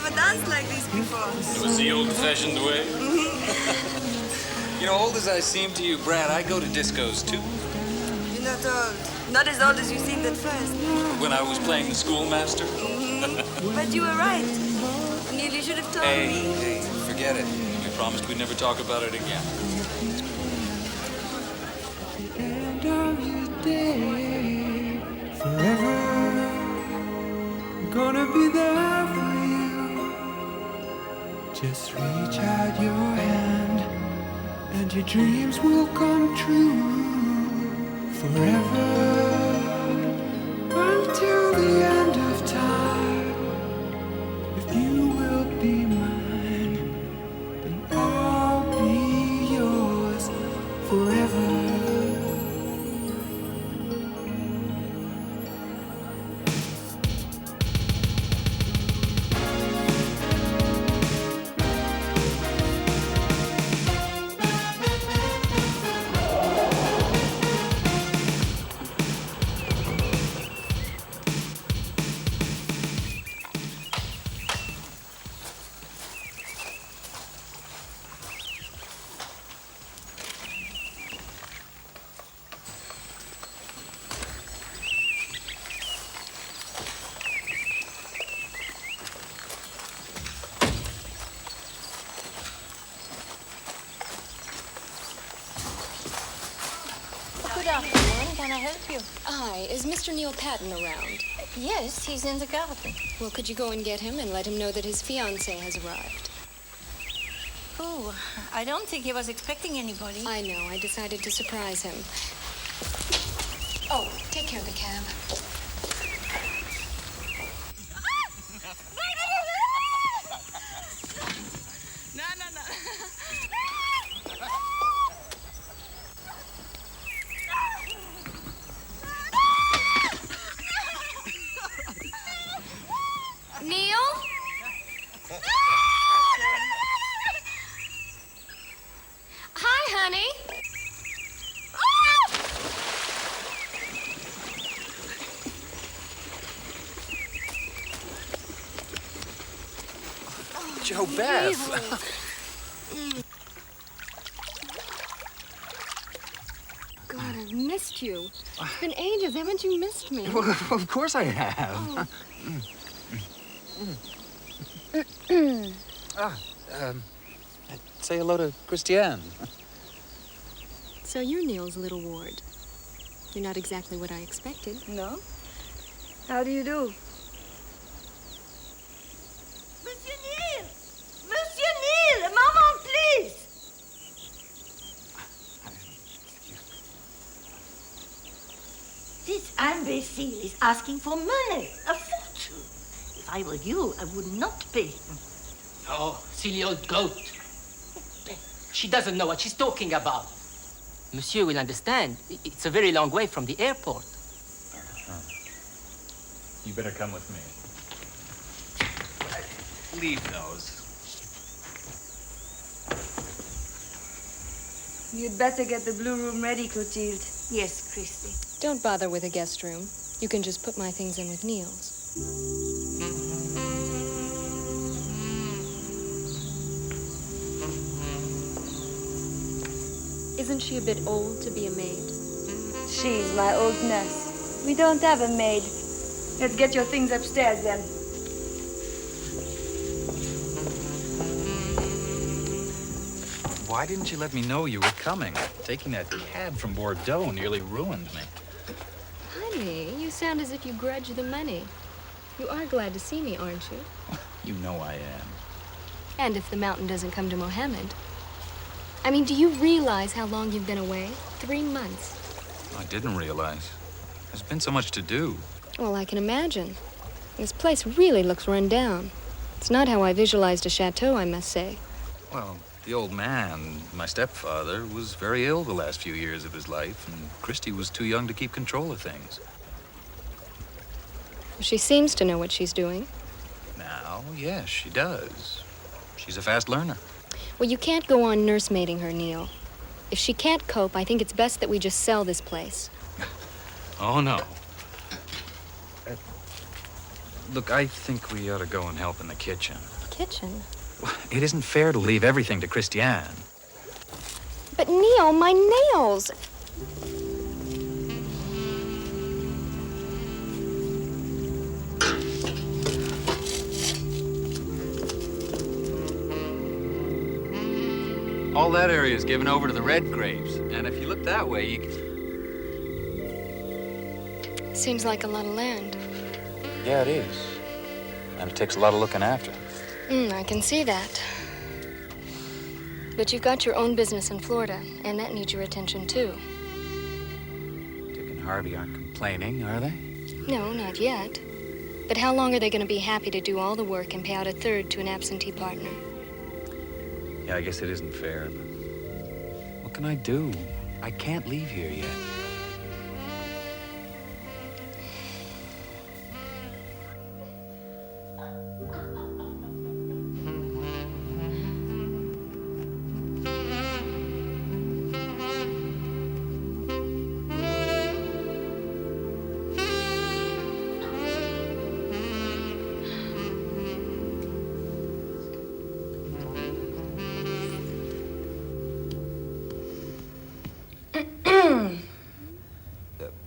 never danced like this before. It was the old-fashioned way. You know, old as I seem to you, Brad, I go to discos too. You're not old. Not as old as you seemed at first. When I was playing the schoolmaster. But you were right. Neil, you should have told me. Hey, forget it. We promised we'd never talk about it again. End of your day, forever. I'm gonna be there for you. Just reach out your hand, and your dreams will come true. Forever, until the end of time. If you will be mine, then I'll be yours forever. Good afternoon. Can I help you? Hi, is Mr. Neil Patton around? Yes, he's in the garden. Well, could you go and get him and let him know that his fiancée has arrived? Oh, I don't think he was expecting anybody. I know. I decided to surprise him. Oh, take care of the cab. Neil? Hi, honey. Joe Beth. God, I've missed you. It's been ages. Haven't you missed me? Well, of course I have. Say hello to Christiane. So you're Neil's little ward. You're not exactly what I expected. No? How do you do? Monsieur Neil! Monsieur Neil! Maman, please! This imbecile is asking for money, a fortune. If I were you, I would not pay him. Oh, silly old goat. She doesn't know what she's talking about. Monsieur will understand. It's a very long way from the airport. You better come with me. Leave those. You'd better get the blue room ready, Clotilde. Yes, Christy. Don't bother with the guest room. You can just put my things in with Neil's. Isn't she a bit old to be a maid? She's my old nurse. We don't have a maid. Let's get your things upstairs, then. Why didn't you let me know you were coming? Taking that cab from Bordeaux nearly ruined me. Honey, you sound as if you grudge the money. You are glad to see me, aren't you? You know I am. And if the mountain doesn't come to Mohammed. I mean, do you realize how long you've been away? 3 months. I didn't realize. There's been so much to do. Well, I can imagine. This place really looks run down. It's not how I visualized a chateau, I must say. Well, the old man, my stepfather, was very ill the last few years of his life, and Christy was too young to keep control of things. She seems to know what she's doing. Now, yes, she does. She's a fast learner. Well, you can't go on nursemaiding her, Neil. If she can't cope, I think it's best that we just sell this place. Oh, no. Look, I think we ought to go and help in the kitchen. kitchen. It isn't fair to leave everything to Christiane. But Neil, my nails! All that area is given over to the red grapes. And if you look that way, you can... Seems like a lot of land. Yeah, it is. And it takes a lot of looking after. I can see that. But you've got your own business in Florida, and that needs your attention, too. Dick and Harvey aren't complaining, are they? No, not yet. But how long are they going to be happy to do all the work and pay out a third to an absentee partner? Yeah, I guess it isn't fair, but what can I do? I can't leave here yet.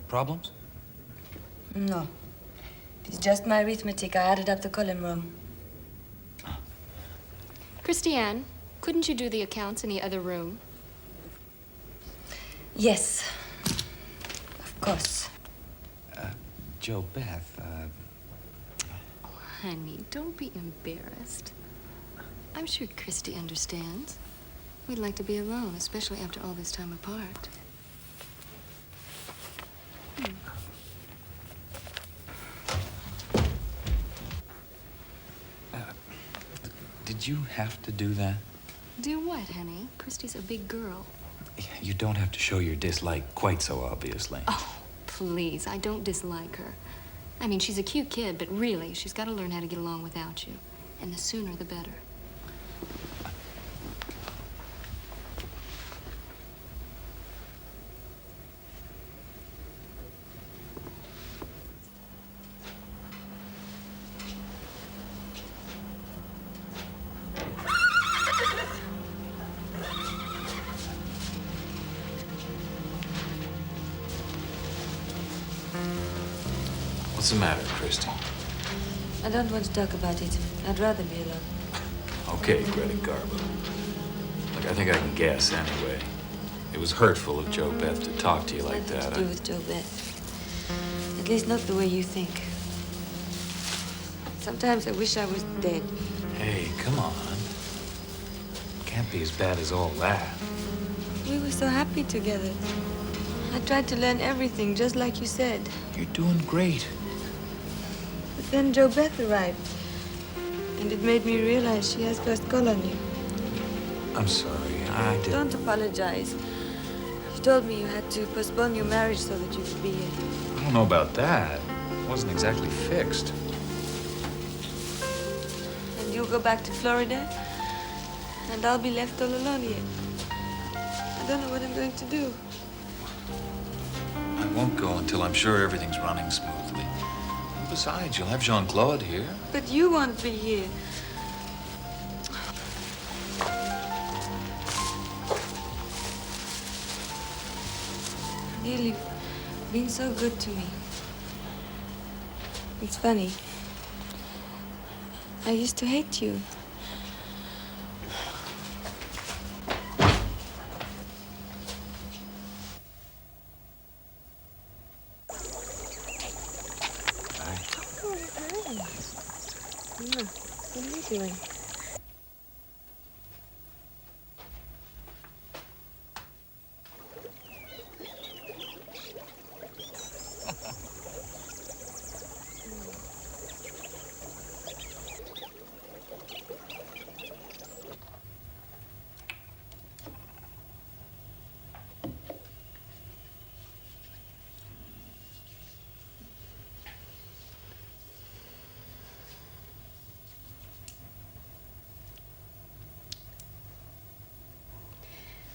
Problems? No. It's just my arithmetic. I added up the column wrong. Christiane, couldn't you do the accounts in the other room? Yes. Of course. Joe Beth, Oh, honey, don't be embarrassed. I'm sure Christy understands. We'd like to be alone, especially after all this time apart. did you have to do that? Do what, honey? Christy's a big girl. You don't have to show your dislike quite so obviously. Oh, please, I don't dislike her. I mean, she's a cute kid, but really, she's got to learn how to get along without you. And the sooner, the better. What's the matter, Christy? I don't want to talk about it. I'd rather be alone. Okay, Greta Garbo. Look, I think I can guess anyway. It was hurtful of Joe Beth to talk to you like Nothing that. to do with Joe Beth. At least not the way you think. Sometimes I wish I was dead. Hey, come on. Can't be as bad as all that. We were so happy together. I tried to learn everything, just like you said. You're doing great. But then Joe Beth arrived. And it made me realize she has first call on you. I'm sorry. I didn't. Don't apologize. You told me you had to postpone your marriage so that you could be here. I don't know about that. It wasn't exactly fixed. And you'll go back to Florida? And I'll be left all alone here. I don't know what I'm going to do. I won't go until I'm sure everything's running smoothly. And besides, you'll have Jean-Claude here. But you won't be here. Neil, you've been so good to me. It's funny. I used to hate you. What are you doing?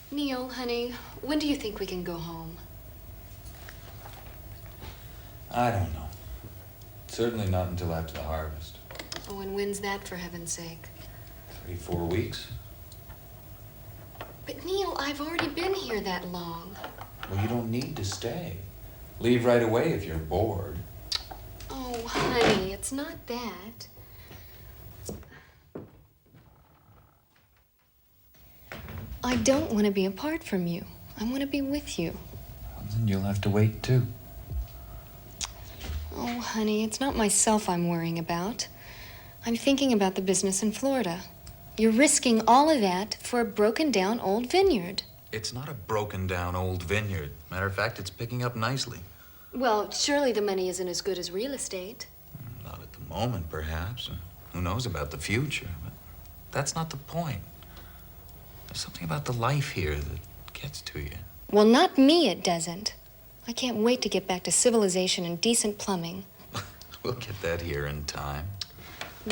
Neil, honey, when do you think we can go home? I don't know. Certainly not until after the harvest. Oh, and when's that, for heaven's sake? 4 weeks. But Neil, I've already been here that long. Well, you don't need to stay. Leave right away if you're bored. Oh, honey, it's not that. I don't want to be apart from you. I want to be with you. Well, then you'll have to wait, too. Oh, honey, it's not myself I'm worrying about. I'm thinking about the business in Florida. You're risking all of that for a broken-down old vineyard. It's not a broken-down old vineyard. Matter of fact, it's picking up nicely. Well, surely the money isn't as good as real estate. Not at the moment, perhaps. Who knows about the future? But that's not the point. There's something about the life here that gets to you. Well, not me, it doesn't. I can't wait to get back to civilization and decent plumbing. We'll get that here in time.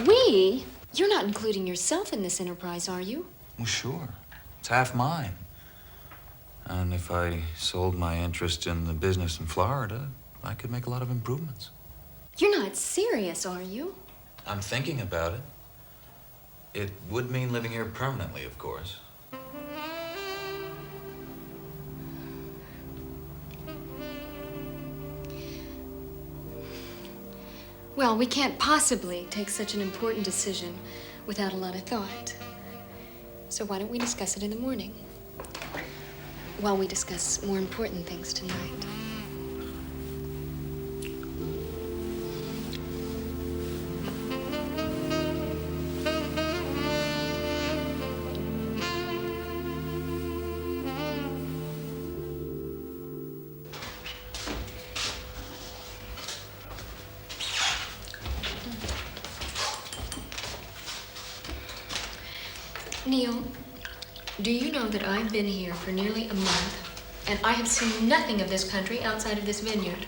We? You're not including yourself in this enterprise, are you? Well, sure. It's half mine. And if I sold my interest in the business in Florida, I could make a lot of improvements. You're not serious, are you? I'm thinking about it. It would mean living here permanently, of course. Well, we can't possibly take such an important decision without a lot of thought. So why don't we discuss it in the morning? While we discuss more important things tonight. Neil, do you know that I've been here for nearly a month, and I have seen nothing of this country outside of this vineyard?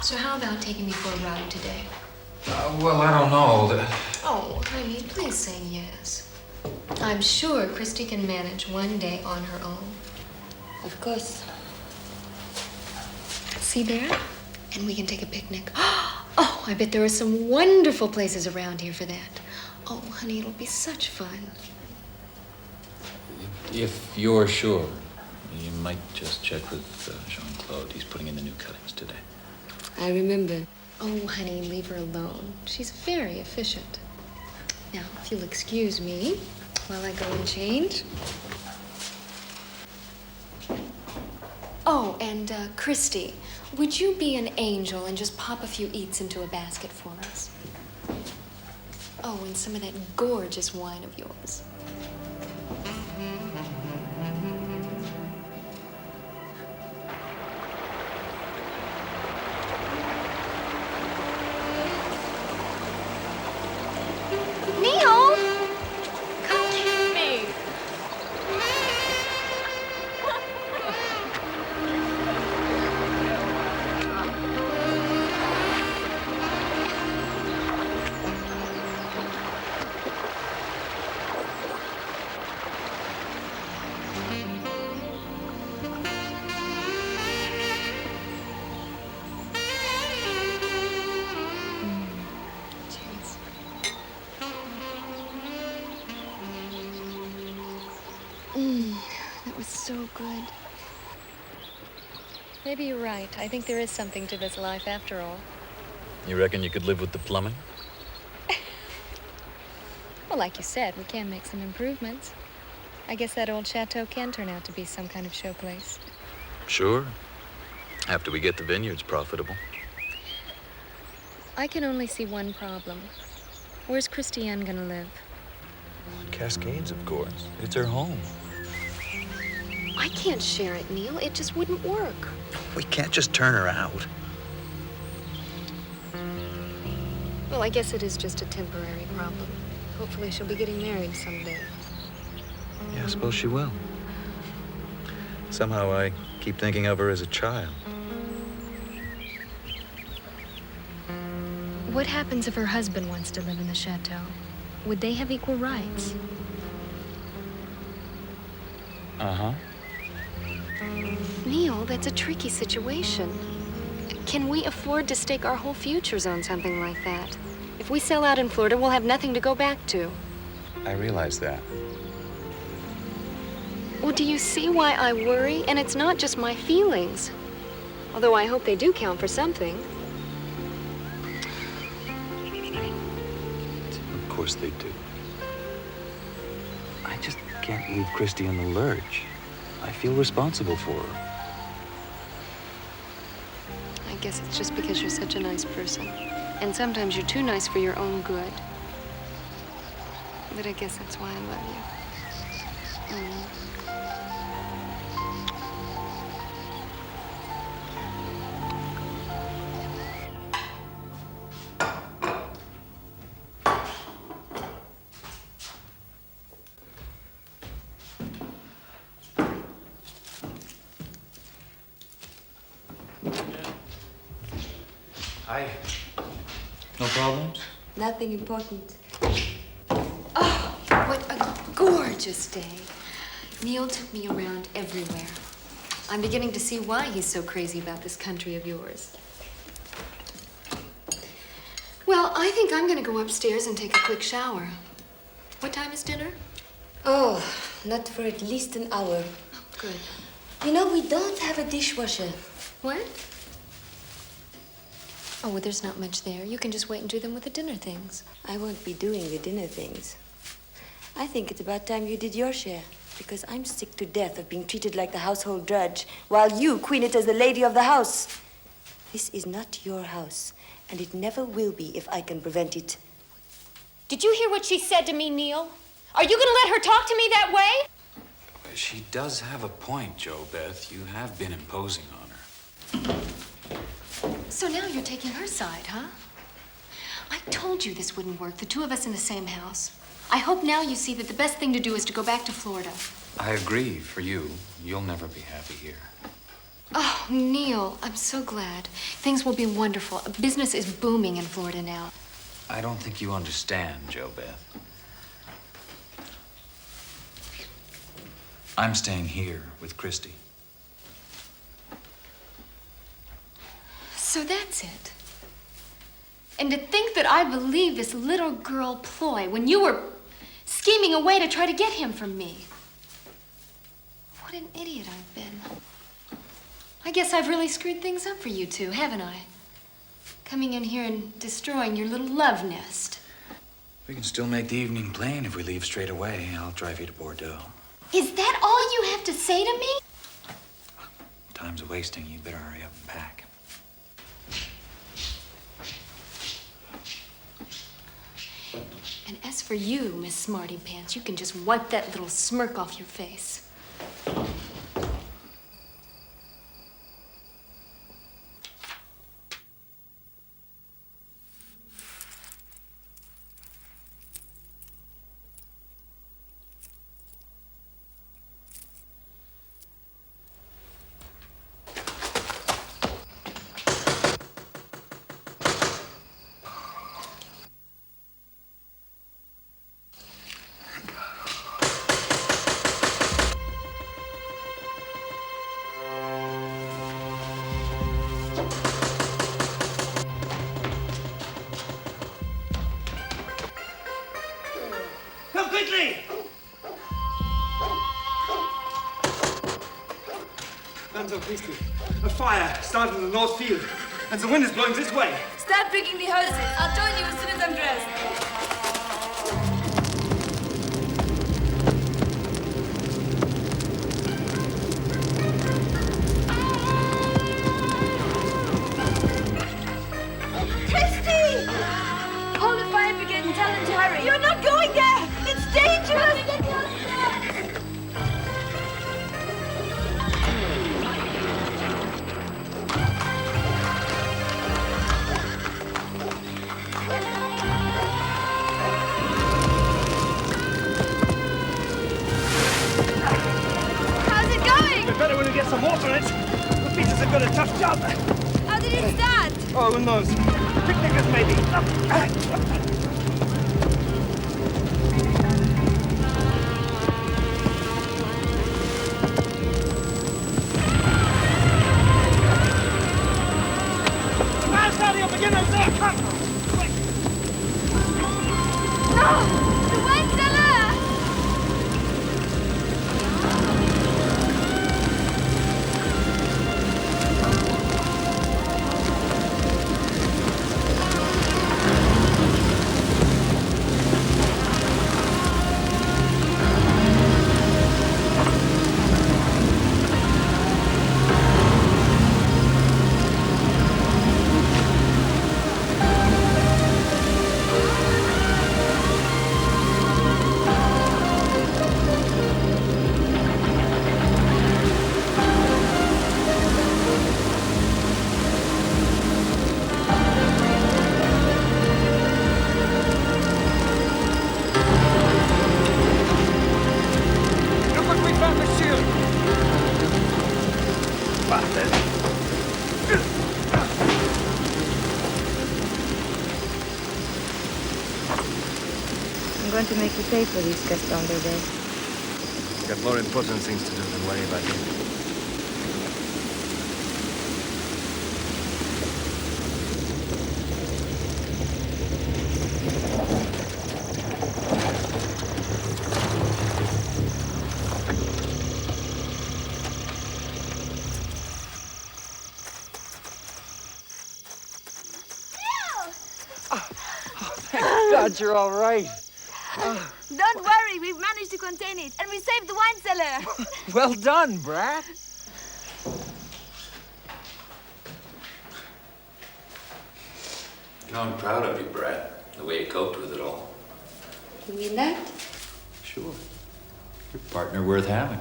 So how about taking me for a ride today? Well, I don't know. Oh, honey, please say yes. I'm sure Christy can manage one day on her own. Of course. See there? And we can take a picnic. Oh, I bet there are some wonderful places around here for that. Oh, honey, it'll be such fun. If you're sure, you might just check with Jean-Claude. He's putting in the new cuttings today. I remember. Oh, honey, leave her alone. She's very efficient. Now, if you'll excuse me while I go and change. Oh, and Christy, would you be an angel and just pop a few eats into a basket for us? Oh, and some of that gorgeous wine of yours. Neil! Come kiss me. That was so good. Maybe you're right. I think there is something to this life after all. You reckon you could live with the plumbing? Well, like you said, we can make some improvements. I guess that old chateau can turn out to be some kind of showplace. Sure. After we get the vineyards profitable. I can only see one problem. Where's Christiane gonna live? Cascades, of course. It's her home. I can't share it, Neil. It just wouldn't work. We can't just turn her out. Well, I guess it is just a temporary problem. Hopefully she'll be getting married someday. Yeah, I suppose she will. Somehow I keep thinking of her as a child. What happens if her husband wants to live in the chateau? Would they have equal rights? Uh-huh. Neil, that's a tricky situation. Can we afford to stake our whole futures on something like that? If we sell out in Florida, we'll have nothing to go back to. I realize that. Well, do you see why I worry? And it's not just my feelings. Although I hope they do count for something. Of course they do. I just can't leave Christy in the lurch. I feel responsible for her. I guess it's just because you're such a nice person. And sometimes you're too nice for your own good. But I guess that's why I love you. Hi. No problems? Nothing important. Oh, what a gorgeous day. Neil took me around everywhere. I'm beginning to see why he's so crazy about this country of yours. Well, I think I'm gonna go upstairs and take a quick shower. What time is dinner? Oh, not for at least an hour. Oh, good. You know, we don't have a dishwasher. What? Oh, well, there's not much there. You can just wait and do them with the dinner things. I won't be doing the dinner things. I think it's about time you did your share. Because I'm sick to death of being treated like the household drudge, while you queen it as the lady of the house. This is not your house, and it never will be if I can prevent it. Did you hear what she said to me, Neil? Are you gonna let her talk to me that way? She does have a point, Jo Beth. You have been imposing on her. So now you're taking her side, huh? I told you this wouldn't work, the two of us in the same house. I hope now you see that the best thing to do is to go back to Florida. I agree, for you. You'll never be happy here. Oh, Neil, I'm so glad. Things will be wonderful. Business is booming in Florida now. I don't think you understand, Jo Beth. I'm staying here with Christy. So that's it. And to think that I believed this little girl ploy when you were scheming a way to try to get him from me. What an idiot I've been. I guess I've really screwed things up for you two, haven't I? Coming in here and destroying your little love nest. We can still make the evening plain if we leave straight away. I'll drive you to Bordeaux. Is that all you have to say to me? Time's wasting. You better hurry up and pack. And as for you, Miss Smarty Pants, you can just wipe that little smirk off your face. Come quickly! Guns Christy. A fire started in the north field, and the wind is blowing this way. Start bringing the hoses. I'll join you as soon as I'm dressed. Christy! Hold the fire brigade and tell them to hurry. You're not going there! It's dangerous! How's it going? We better when we get some water in it. The beaters have got a tough job. How did it start? Oh, who knows? Picnickers, maybe. No! The wind's alert! going to make you pay for these Gaston days. Got more important things to do than worry about you. God, you're all right. Don't worry, we've managed to contain it, and we saved the wine cellar. Well done, Brat. You know, I'm proud of you, Brad, the way you coped with it all. You mean that? Sure. You're a partner worth having.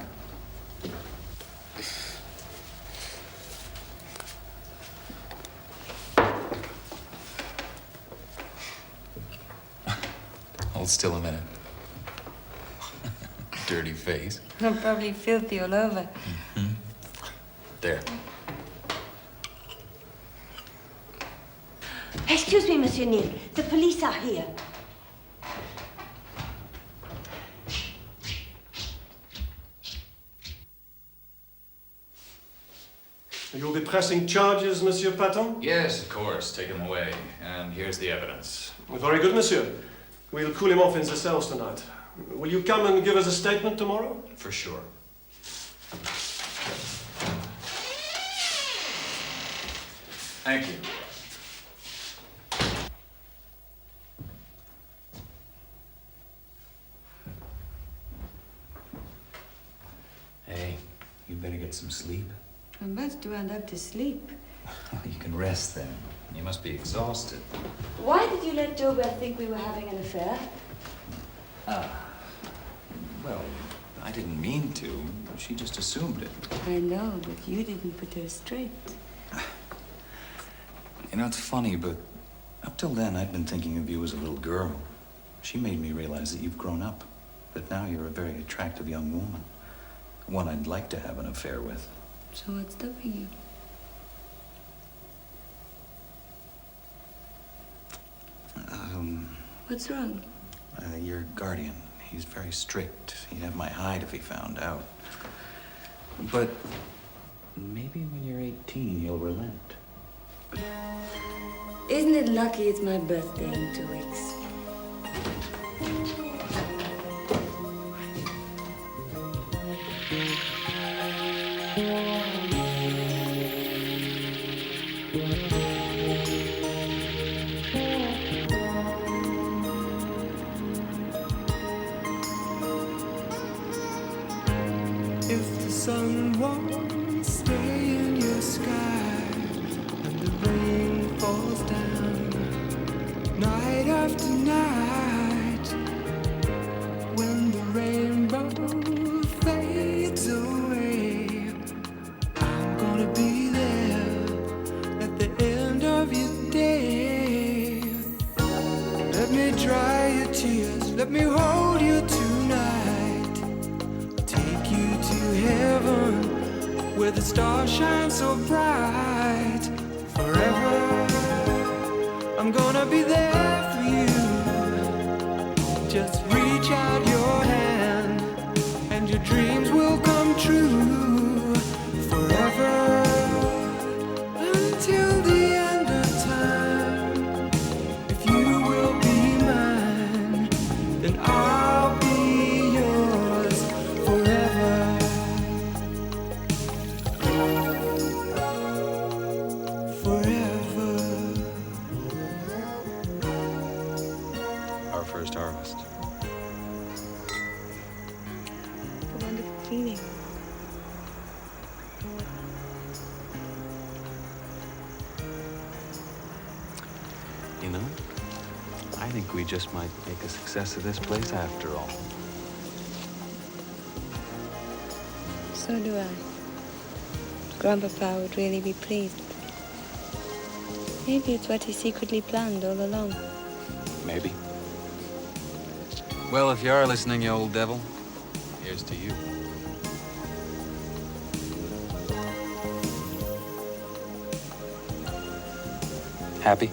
Hold still a minute. Dirty face. I'm probably filthy all over. There. Excuse me, Monsieur Neil. The police are here. You'll be pressing charges, Monsieur Patton? Yes, of course. Take him away. And here's the evidence. Very good, Monsieur. We'll cool him off in the cells tonight. Will you come and give us a statement tomorrow? For sure. Thank you. Hey, you better get some sleep. I'm about to end up to sleep. You can rest then. You must be exhausted. Why did you let Jobert think we were having an affair? Well, I didn't mean to. She just assumed it. I know, but you didn't put her straight. You know, it's funny, but up till then, I'd been thinking of you as a little girl. She made me realize that you've grown up. That now you're a very attractive young woman. One I'd like to have an affair with. So what's stopping you? What's wrong? Your guardian. He's very strict. He'd have my hide if he found out. But maybe when you're 18, he'll relent. Isn't it lucky it's my birthday in 2 weeks? If the sun won't stay in your sky and the rain falls down night after night, when the rainbow fades away, I'm gonna be there at the end of your day. Let me dry your tears, let me hold you tonight. Take you to heaven, where the stars shine so bright. Forever, I'm gonna be there for you. Just reach out your hand, and your dreams will come true. Forever, until the end of time. If you will be mine, then I'll be yours forever. Forever. Our first harvest. The wonderful feeling. You know, I think we just might make a success of this place after all. So do I. Grandpapa would really be pleased. Maybe it's what he secretly planned all along. Maybe. Well, if you are listening, you old devil, here's to you. Happy?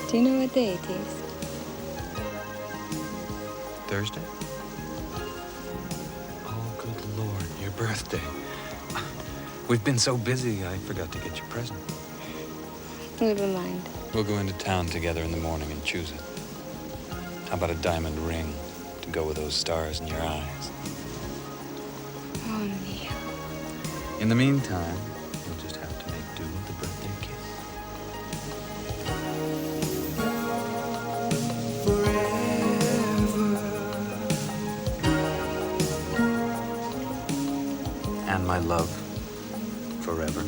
Do you know what day it is? Thursday? Oh, good Lord, your birthday. We've been so busy, I forgot to get you a present. Never mind. We'll go into town together in the morning and choose it. How about a diamond ring to go with those stars in your eyes? Oh, Neil. In the meantime, you'll just have to make do with the birthday kiss. And my love forever.